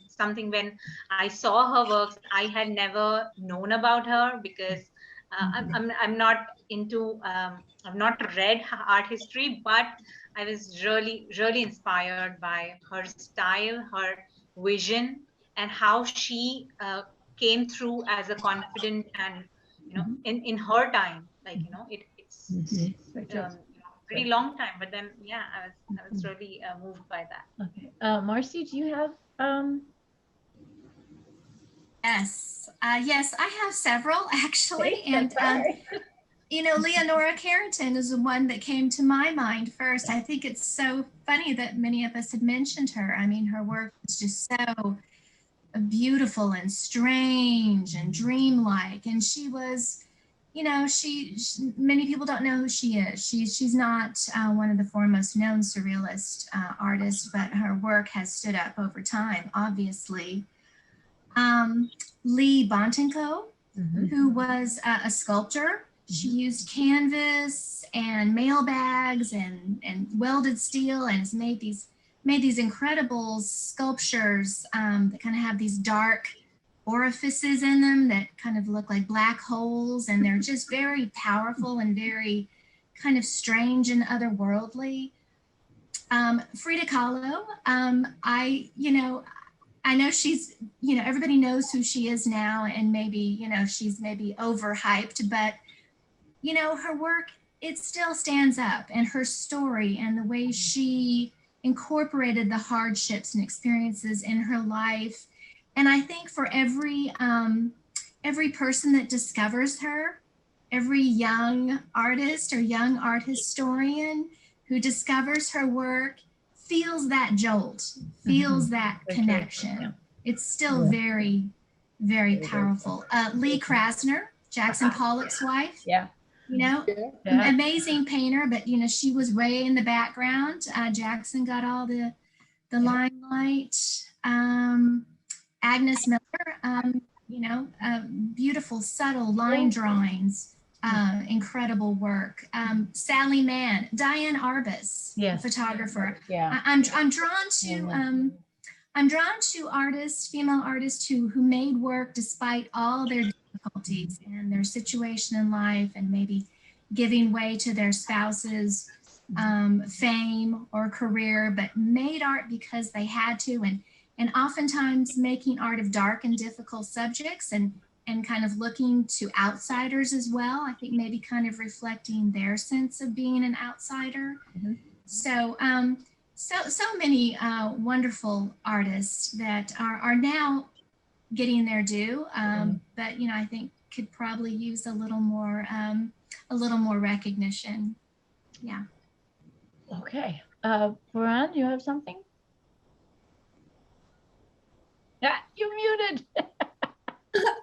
S3: something, when I saw her works, I had never known about her, because I'm not into, I've not read art history, but I was really, really inspired by her style, her vision, and how she came through as a confident, and in her time, it's pretty long time, but then I was really moved by that.
S1: Okay, Marcy, do you have
S5: Yes, I have several actually. And, Leonora Carrington is the one that came to my mind first. I think it's so funny that many of us had mentioned her. I mean, her work is just so beautiful and strange and dreamlike. And she was, she many people don't know who she is. She's not one of the foremost known surrealist artists, but her work has stood up over time, obviously. Lee Bontenko, who was a sculptor. She used canvas and mail bags and welded steel, and has made these incredible sculptures that kind of have these dark orifices in them that kind of look like black holes, and they're just very powerful and very kind of strange and otherworldly. Frida Kahlo, I know she's, everybody knows who she is now, and maybe, she's maybe overhyped, but, her work, it still stands up, and her story and the way she incorporated the hardships and experiences in her life. And I think for every person that discovers her, every young artist or young art historian who discovers her work, feels that jolt, feels that connection. Yeah. It's still very, very powerful. Lee Krasner, Jackson Pollock's wife.
S1: Yeah.
S5: Amazing painter, but she was way in the background. Jackson got all the limelight. Agnes Miller, beautiful, subtle line drawings. Incredible work. Sally Mann, Diane Arbus, photographer. Yeah. I'm drawn to artists, female artists who made work despite all their difficulties and their situation in life, and maybe giving way to their spouse's fame or career, but made art because they had to, and oftentimes making art of dark and difficult subjects, and kind of looking to outsiders as well. I think maybe kind of reflecting their sense of being an outsider. So many wonderful artists that are now getting their due, but I think could probably use a little more recognition. Yeah.
S1: Okay, Baran, you have something? Yeah, you're muted.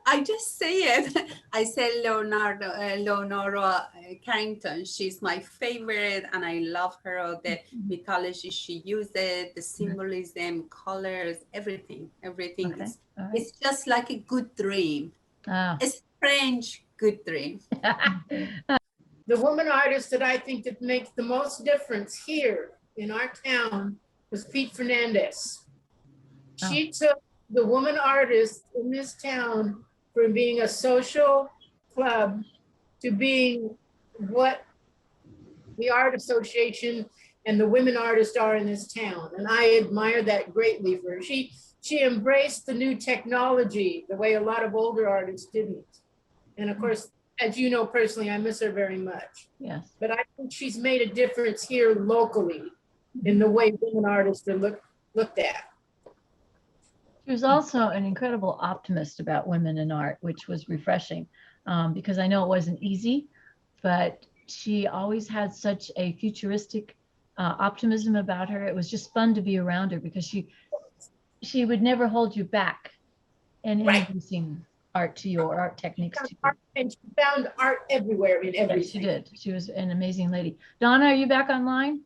S7: I just say it. I say Leonora Carrington. She's my favorite, and I love her. The mythology she uses, the symbolism, colors, everything. Everything. Okay. Right. It's just like a good dream. A strange good dream.
S2: The woman artist that I think that makes the most difference here in our town was Pete Fernandez. She took the woman artist in this town from being a social club to being what the art association and the women artists are in this town. And I admire that greatly for her. She embraced the new technology the way a lot of older artists didn't. And of course, as you know personally, I miss her very much.
S1: Yes.
S2: But I think she's made a difference here locally in the way women artists are looked at.
S1: She was also an incredible optimist about women in art, which was refreshing, because I know it wasn't easy, but she always had such a futuristic optimism about her. It was just fun to be around her, because she would never hold you back in introducing art to you, or art techniques to you.
S2: And she found art everywhere in everything.
S1: Yes, she did. She was an amazing lady. Donna, are you back online?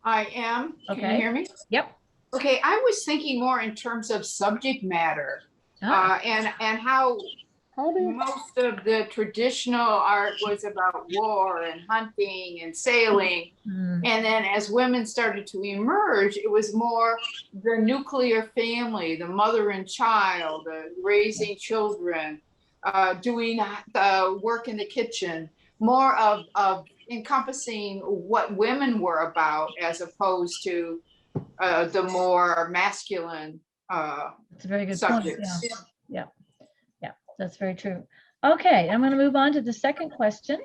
S6: I am. Can you hear me?
S1: Yep.
S6: Okay, I was thinking more in terms of subject matter, and how most of the traditional art was about war and hunting and sailing. And then as women started to emerge, it was more the nuclear family, the mother and child, raising children, doing the work in the kitchen, more of encompassing what women were about as opposed to the more masculine
S1: That's a very good
S6: subjects.
S1: point. Yeah. That's very true. Okay, I'm going to move on to the second question.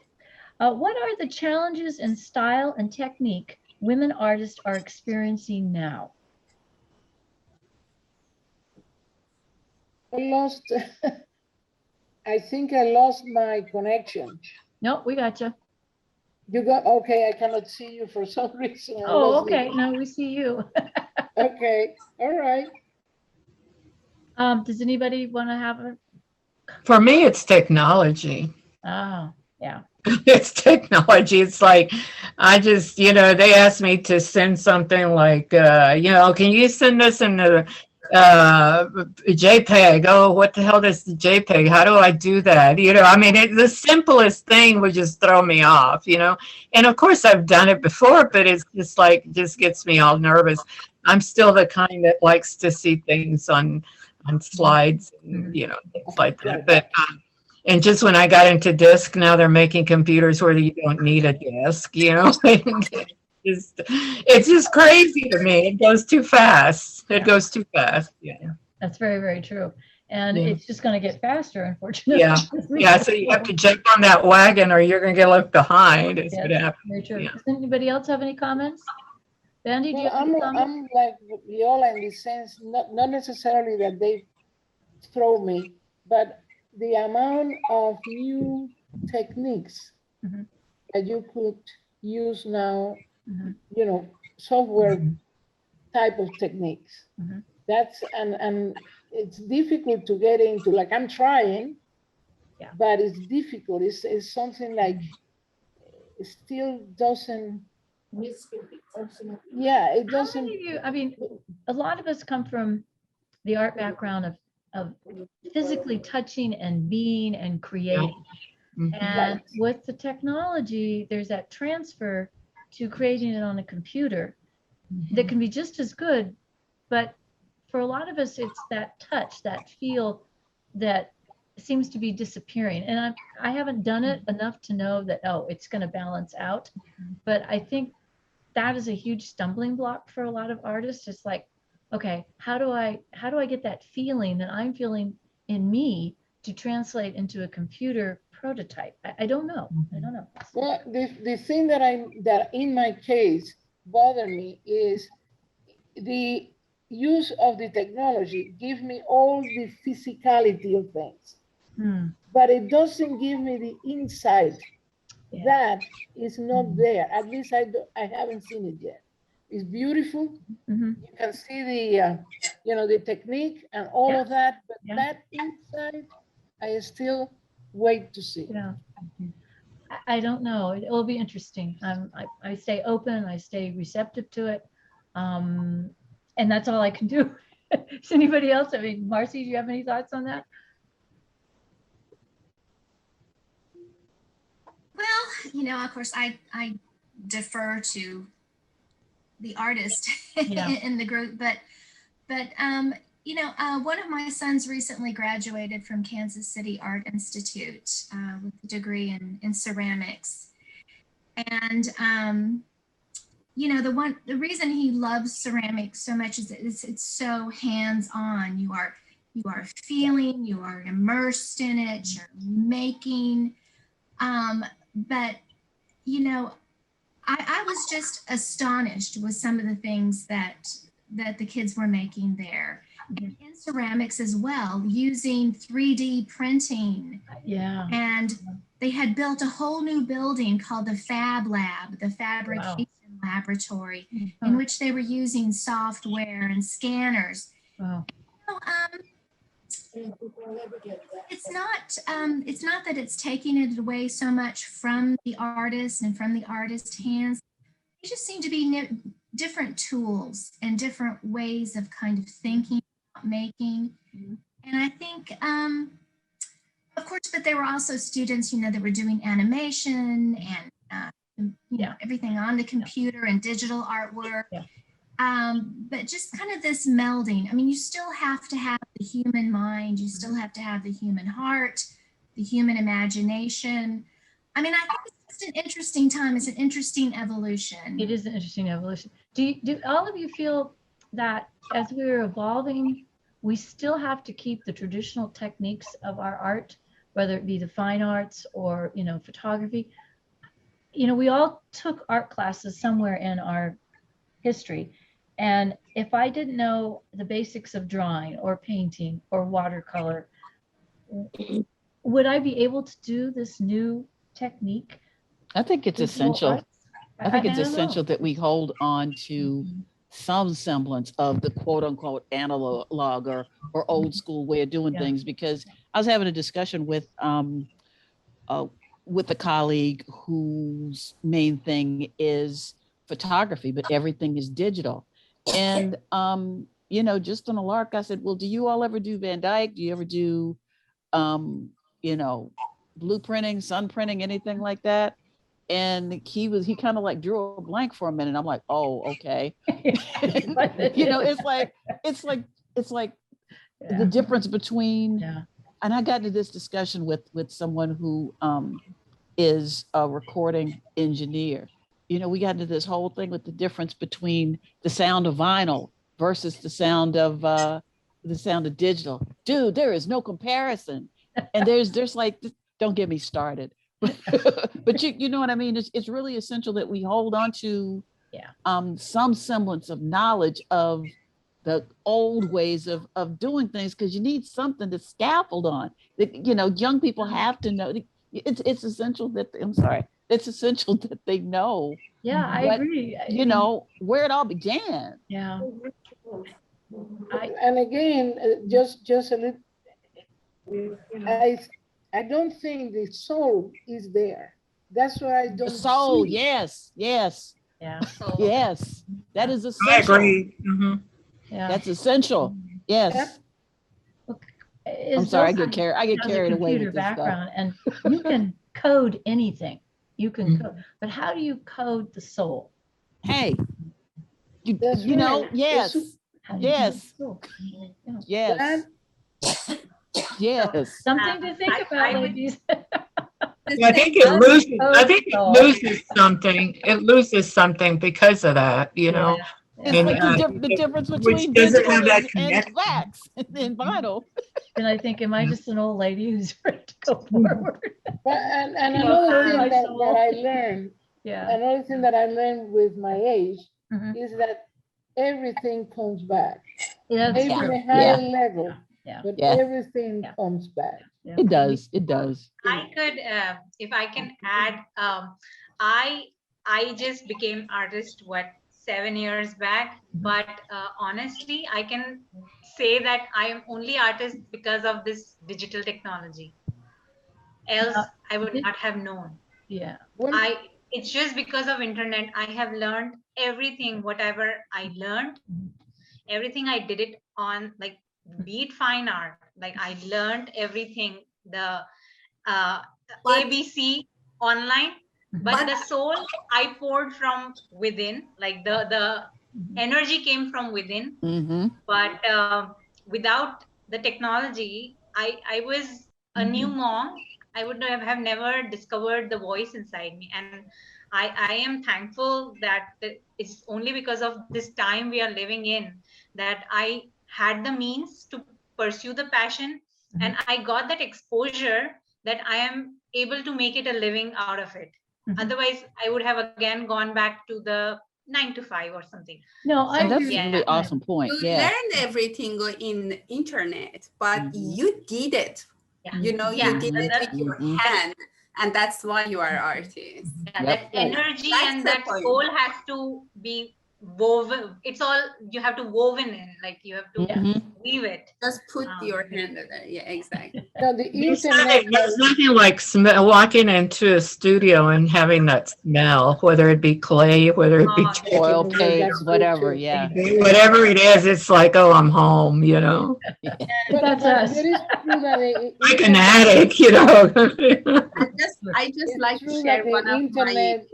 S1: What are the challenges in style and technique women artists are experiencing now?
S9: I think I lost my connection.
S1: Nope, we got you.
S9: You got, okay, I cannot see you for some reason.
S1: Oh, okay, no, we see you.
S9: Okay, all right.
S1: Does anybody want to have a?
S4: For me, it's technology.
S1: Oh, yeah.
S4: It's technology. It's like, I just, they asked me to send something like, can you send us in the JPEG? Oh, what the hell is the JPEG? How do I do that? The simplest thing would just throw me off, and of course I've done it before, but it's just like, just gets me all nervous. I'm still the kind that likes to see things on slides, and, things like that. But and just when I got into disc, now they're making computers where you don't need a disc, It's just crazy to me. It goes too fast. It goes too fast. Yeah.
S1: That's very, very true. And it's just going to get faster, unfortunately.
S4: Yeah. So you have to jump on that wagon or you're going to get left behind. Is what happens.
S1: Very true. Does anybody else have any comments? Vandy, do you have any comments?
S9: I'm like Viola in the sense, not necessarily that they throw me, but the amount of new techniques that you could use now, software type of techniques. That's and it's difficult to get into. Like, I'm trying, but it's difficult. It's something like it still doesn't. Yeah, it doesn't.
S1: A lot of us come from the art background of physically touching and being and creating. And with the technology, there's that transfer to creating it on a computer that can be just as good, but for a lot of us, it's that touch, that feel that seems to be disappearing. And I haven't done it enough to know that, it's going to balance out. But I think that is a huge stumbling block for a lot of artists. It's like, okay, how do I get that feeling that I'm feeling in me to translate into a computer prototype? I don't know.
S9: Well, the thing that in my case bothered me is the use of the technology give me all the physicality of things, but it doesn't give me the insight that is not there. At least I haven't seen it yet. It's beautiful. You can see the technique and all of that, but that inside, I still wait to see.
S1: I don't know. It will be interesting. I stay open. I stay receptive to it. And that's all I can do. Is anybody else? Marcy, do you have any thoughts on that?
S5: Well, of course, I defer to the artist in the group, but one of my sons recently graduated from Kansas City Art Institute with a degree in ceramics, and the reason he loves ceramics so much is that it's so hands-on. You are feeling, you are immersed in it, you're making, but I was just astonished with some of the things that the kids were making there. In ceramics as well, using 3D printing. And they had built a whole new building called the Fab Lab, the Fabrication Laboratory, in which they were using software and scanners. it's not that it's taking it away so much from the artist and from the artist's hands. They just seem to be different tools and different ways of kind of thinking, making. And I think, of course, but there were also students, that were doing animation and, everything on the computer and digital artwork. But just kind of this melding. I mean, you still have to have the human mind. You still have to have the human heart, the human imagination. I mean, I think it's just an interesting time. It's an interesting evolution.
S1: It is an interesting evolution. Do all of you feel that as we're evolving, we still have to keep the traditional techniques of our art, whether it be the fine arts or, photography? We all took art classes somewhere in our history. And if I didn't know the basics of drawing or painting or watercolor, would I be able to do this new technique?
S8: I think it's essential. I think it's
S1: don't
S8: essential
S1: know.
S8: that we hold on to some semblance of the quote unquote analog or old school way of doing things, because I was having a discussion with a colleague whose main thing is photography, but everything is digital. And, just on a lark, I said, well, do you all ever do Van Dyke? Do you ever do, blueprinting, sun printing, anything like that? And he kind of like drew a blank for a minute. I'm like, oh, okay. It's like the difference between, and I got into this discussion with someone who is a recording engineer. We got into this whole thing with the difference between the sound of vinyl versus the sound of digital. Dude, there is no comparison. And there's like, don't get me started. But you know what I mean? It's really essential that we hold on to some semblance of knowledge of the old ways of doing things, because you need something to scaffold on. Young people have to know. It's essential that it's essential that they know.
S1: Yeah, I agree.
S8: Where it all began.
S1: Yeah.
S9: And again, just a little, I don't think the soul is there. That's why I don't.
S8: The soul,
S9: see.
S8: yes.
S1: Yeah.
S8: Yes, that is essential.
S4: I agree.
S1: Yeah.
S8: That's essential. Yes. I'm sorry, I get carried away with this
S1: background, and you can code anything. You can code, but how do you code the soul?
S8: Hey,
S9: That's
S8: yes,
S9: right.
S8: yes, yes, yes.
S1: Something to think about, ladies.
S4: I think it loses something. It loses something because of that,
S8: It's like the difference between
S4: doesn't have that
S8: and wax and vinyl.
S1: And I think, am I just an old lady who's ready to go forward?
S9: And another thing that I learned, another thing that I learned with my age is that everything comes back. Maybe a higher level, but everything comes back.
S8: It does. It does.
S3: I could, if I can add, I just became artist 7 years back, but honestly, I can say that I am only artist because of this digital technology. Else, I would not have known.
S1: Yeah.
S3: It's just because of internet. I have learned everything, whatever I learned, everything I did it on, like, be it fine art. Like, I learned everything, the ABC online. But the soul I poured from within, like the energy came from within. But without the technology, I was a new mom. I would have never discovered the voice inside me. And I am thankful that it's only because of this time we are living in that I had the means to pursue the passion. And I got that exposure that I am able to make it a living out of it. Otherwise, I would have again gone back to the 9 to 5 or something.
S1: No,
S8: that's a really awesome point.
S7: You learned everything in internet, but you did it. You did it with your hand, and that's why you are artist.
S3: That energy and that soul has to be woven. It's all you have to woven in, like you have to weave it.
S7: Just put your hand there. Yeah, exactly.
S9: Now the internet.
S4: There's nothing like walking into a studio and having that smell, whether it be clay, whether it be
S8: Oil paints, whatever. Yeah.
S4: whatever it is, it's like, oh, I'm home, you know.
S1: That's us.
S9: It is true that
S4: Like an attic, you know.
S7: I just like to
S9: true
S7: share
S9: that the
S7: one of my
S9: internet.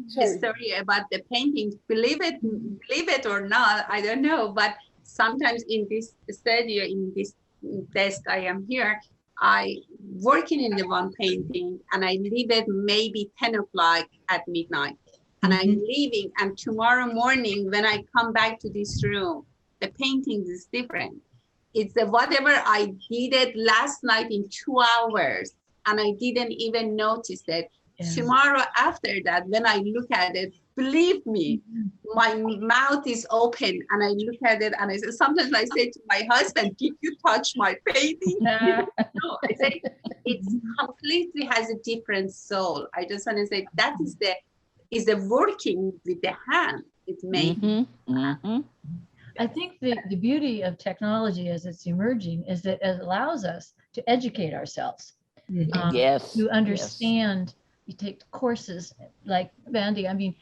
S9: Sorry.
S7: story about the paintings. Believe it or not, I don't know, but sometimes in this studio, in this desk I am here, I working in the one painting and I leave it maybe 10 o'clock at midnight and I'm leaving, and tomorrow morning when I come back to this room, the painting is different. It's the whatever I did it last night in 2 hours and I didn't even notice it. Yeah. Tomorrow after that, when I look at it, believe me, my mouth is open and I look at it and I say, sometimes I say to my husband, did you touch my painting? No, I say, it completely has a different soul. I just want to say that is the working with the hand it's made.
S1: I think the beauty of technology as it's emerging is that it allows us to educate ourselves. To understand. You take courses like Vandy. I mean,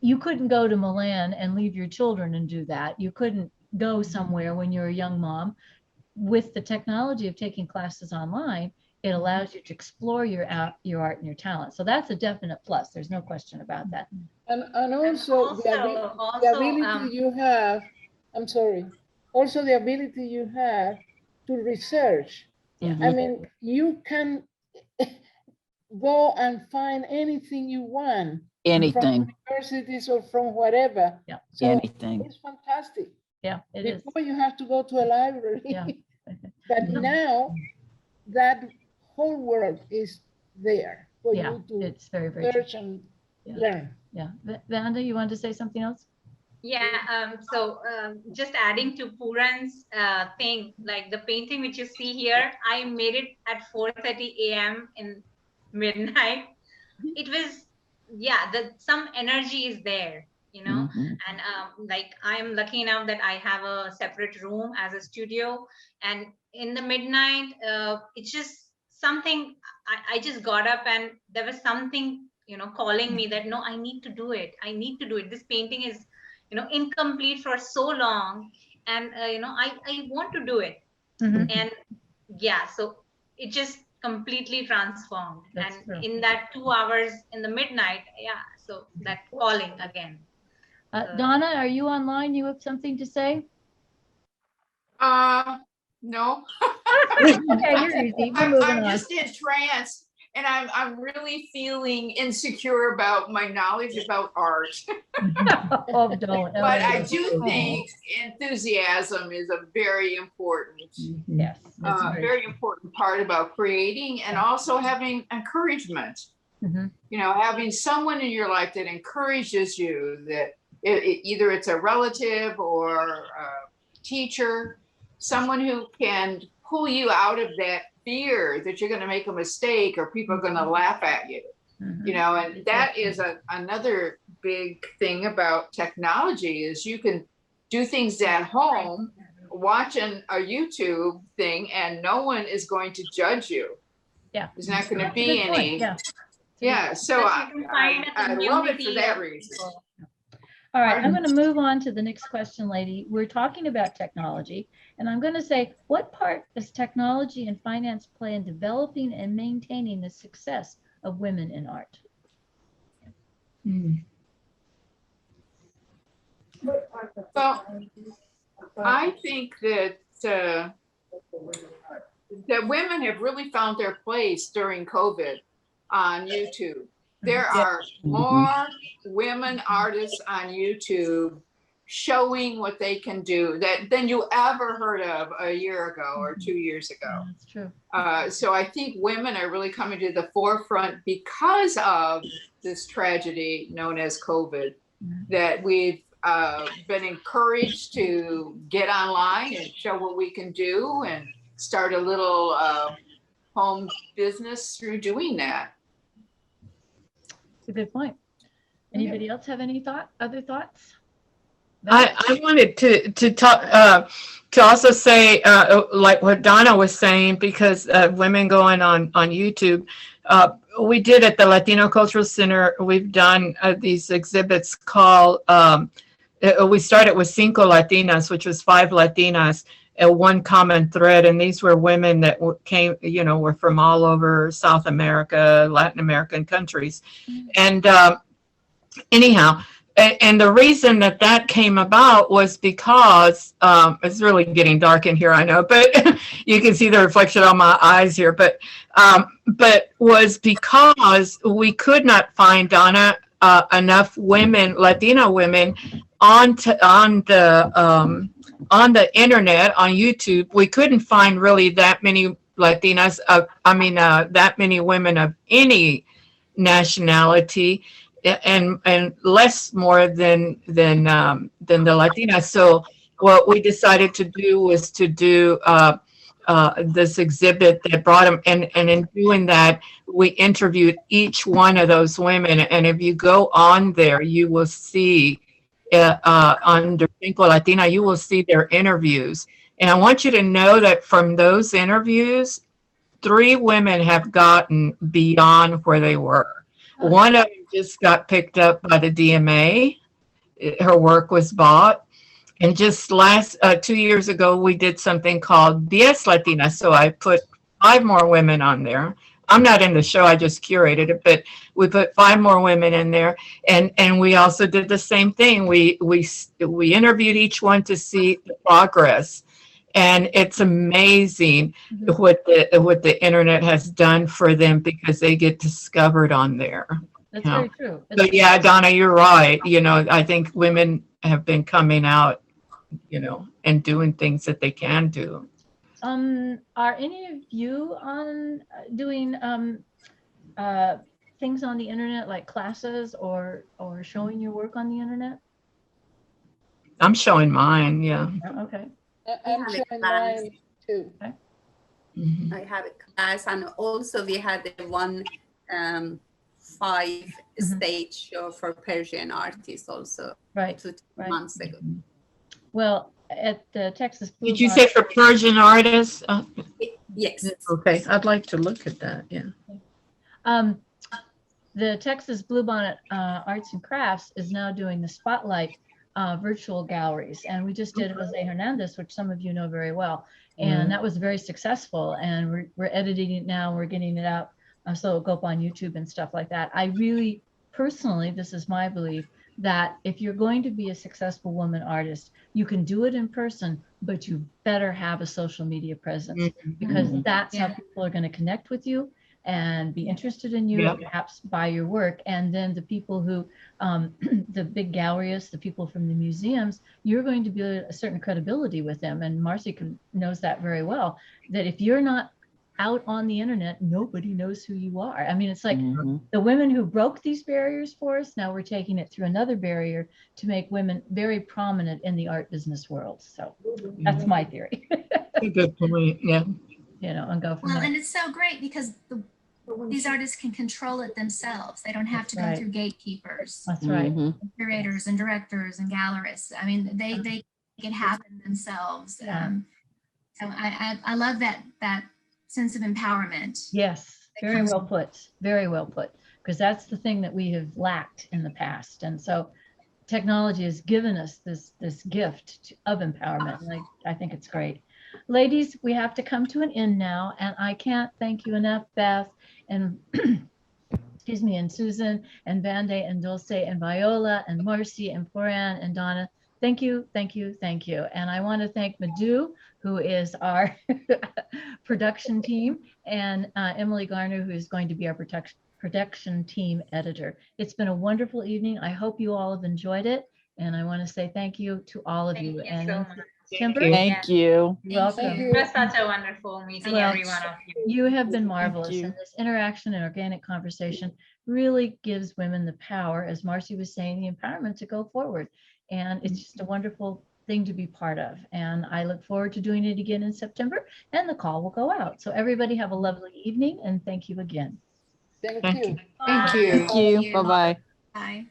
S1: you couldn't go to Milan and leave your children and do that. You couldn't go somewhere when you're a young mom. With the technology of taking classes online, it allows you to explore your art and your talent. So that's a definite plus. There's no question about that.
S9: And also the ability you have, I'm sorry, also the ability you have to research. I mean, you can go and find anything you want.
S8: Anything.
S9: From universities or from whatever.
S1: Yeah.
S9: So
S8: anything.
S9: It's fantastic.
S1: Yeah, it is.
S9: Before you have to go to a library.
S1: Yeah.
S9: But now that whole world is there for you to
S1: it's very, very
S9: search and learn.
S1: Yeah. Vanda, you wanted to say something else?
S3: Yeah, so just adding to Puran's thing, like the painting which you see here, I made it at 4:30 a.m. in midnight. It was, some energy is there, you know, and like I'm lucky enough that I have a separate room as a studio, and in the midnight, it's just something, I just got up and there was something, you know, calling me that, no, I need to do it. I need to do it. This painting is, you know, incomplete for so long, and you know, I want to do it. And so it just completely transformed. That's true. In that 2 hours in the midnight, so that calling again.
S1: Donna, are you online? You have something to say?
S6: No.
S1: Okay, you're easy.
S6: I'm just in trance. And I'm really feeling insecure about my knowledge about art.
S1: Oh, don't.
S6: But I do think enthusiasm is a very important, very important part about creating, and also having encouragement. You know, having someone in your life that encourages you, that either it's a relative or a teacher, someone who can pull you out of that fear that you're going to make a mistake or people are going to laugh at you, you know, and that is another big thing about technology is you can do things at home, watching a YouTube thing, and no one is going to judge you.
S1: Yeah.
S6: There's not going to be any. So I love it for that reason.
S1: All right, I'm going to move on to the next question, lady. We're talking about technology, and I'm going to say, what part does technology and finance play in developing and maintaining the success of women in art?
S6: Well, I think that women have really found their place during COVID on YouTube. There are more women artists on YouTube showing what they can do than you ever heard of a year ago or 2 years ago.
S1: That's true.
S6: So I think women are really coming to the forefront because of this tragedy known as COVID, that we've been encouraged to get online and show what we can do and start a little home business through doing that.
S1: That's a good point. Anybody else have any other thoughts?
S4: I wanted to talk to also say like what Donna was saying, because women going on YouTube. We did at the Latino Cultural Center. We've done these exhibits called. We started with Cinco Latinas, which was 5 Latinas, one common thread, and these were women that came, were from all over South America, Latin American countries, and anyhow. And the reason that came about was because it's really getting dark in here, I know, but you can see the reflection on my eyes here. But was because we could not find, Donna, enough women, Latina women, on the internet, on YouTube. We couldn't find really that many Latinas. That many women of any nationality. And less more than the Latinas. So what we decided to do was to do this exhibit that brought them, and in doing that, we interviewed each one of those women. And if you go on there, you will see under Cinco Latina, you will see their interviews. And I want you to know that from those interviews, 3 women have gotten beyond where they were. One of them just got picked up by the DMA. Her work was bought. And just 2 years ago, we did something called 10 Latinas. So I put 5 more women on there. I'm not in the show, I just curated it, but we put 5 more women in there. And we also did the same thing. We interviewed each one to see the progress. And it's amazing what the internet has done for them, because they get discovered on there.
S1: That's very true.
S4: So yeah, Donna, you're right. I think women have been coming out, and doing things that they can do.
S1: Are any of you on doing things on the internet, like classes or showing your work on the internet?
S4: I'm showing mine, yeah.
S1: Okay.
S9: I'm showing mine too.
S1: Okay.
S4: Mm-hmm.
S7: I have a class, and also we had one 5-stage show for Persian artists also,
S1: right,
S7: 2 months ago.
S1: Well, at the Texas Blue
S4: Did you say for Persian artists?
S7: Yes.
S4: Okay, I'd like to look at that, yeah.
S1: The Texas Bluebonnet Arts and Crafts is now doing the Spotlight virtual galleries, and we just did Jose Hernandez, which some of you know very well, and that was very successful, and we're editing it now, we're getting it out so it'll go up on YouTube and stuff like that. I really personally, this is my belief, that if you're going to be a successful woman artist, you can do it in person, but you better have a social media presence, because that's how people are going to connect with you and be interested in you, and perhaps buy your work. And then the people who, the big gallerists, the people from the museums, you're going to build a certain credibility with them. And Marcy knows that very well, that if you're not out on the internet, nobody knows who you are. I mean, it's like the women who broke these barriers for us, now we're taking it through another barrier to make women very prominent in the art business world. So that's my theory.
S4: Good point, yeah.
S1: And go from there.
S5: And it's so great because these artists can control it themselves. They don't have to go through gatekeepers.
S1: That's right.
S5: Curators and directors and gallerists. I mean, they make it happen themselves.
S1: Yeah.
S5: So I love that sense of empowerment.
S1: Yes, very well put. Very well put. Because that's the thing that we have lacked in the past. And so technology has given us this gift of empowerment. And I think it's great. Ladies, we have to come to an end now, and I can't thank you enough, Beth, and excuse me, and Susan, and Vandy, and Dulce, and Viola, and Marcy, and Foran, and Donna. Thank you, thank you, thank you. And I want to thank Madhu, who is our production team, and Emily Garner, who is going to be our production team editor. It's been a wonderful evening. I hope you all have enjoyed it, and I want to say thank you to all of you.
S3: Thank you so much.
S1: Timber,
S8: Thank you.
S1: you're welcome.
S3: It was such a wonderful meeting, every one of you.
S1: You have been marvelous,
S8: you.
S1: and this interaction and organic conversation really gives women the power, as Marcy was saying, the empowerment to go forward. And it's just a wonderful thing to be part of. And I look forward to doing it again in September, and the call will go out. So everybody have a lovely evening, and thank you again.
S9: Thank
S4: Thank
S9: you.
S6: Thank you.
S8: Thank you. Bye-bye.
S5: Bye.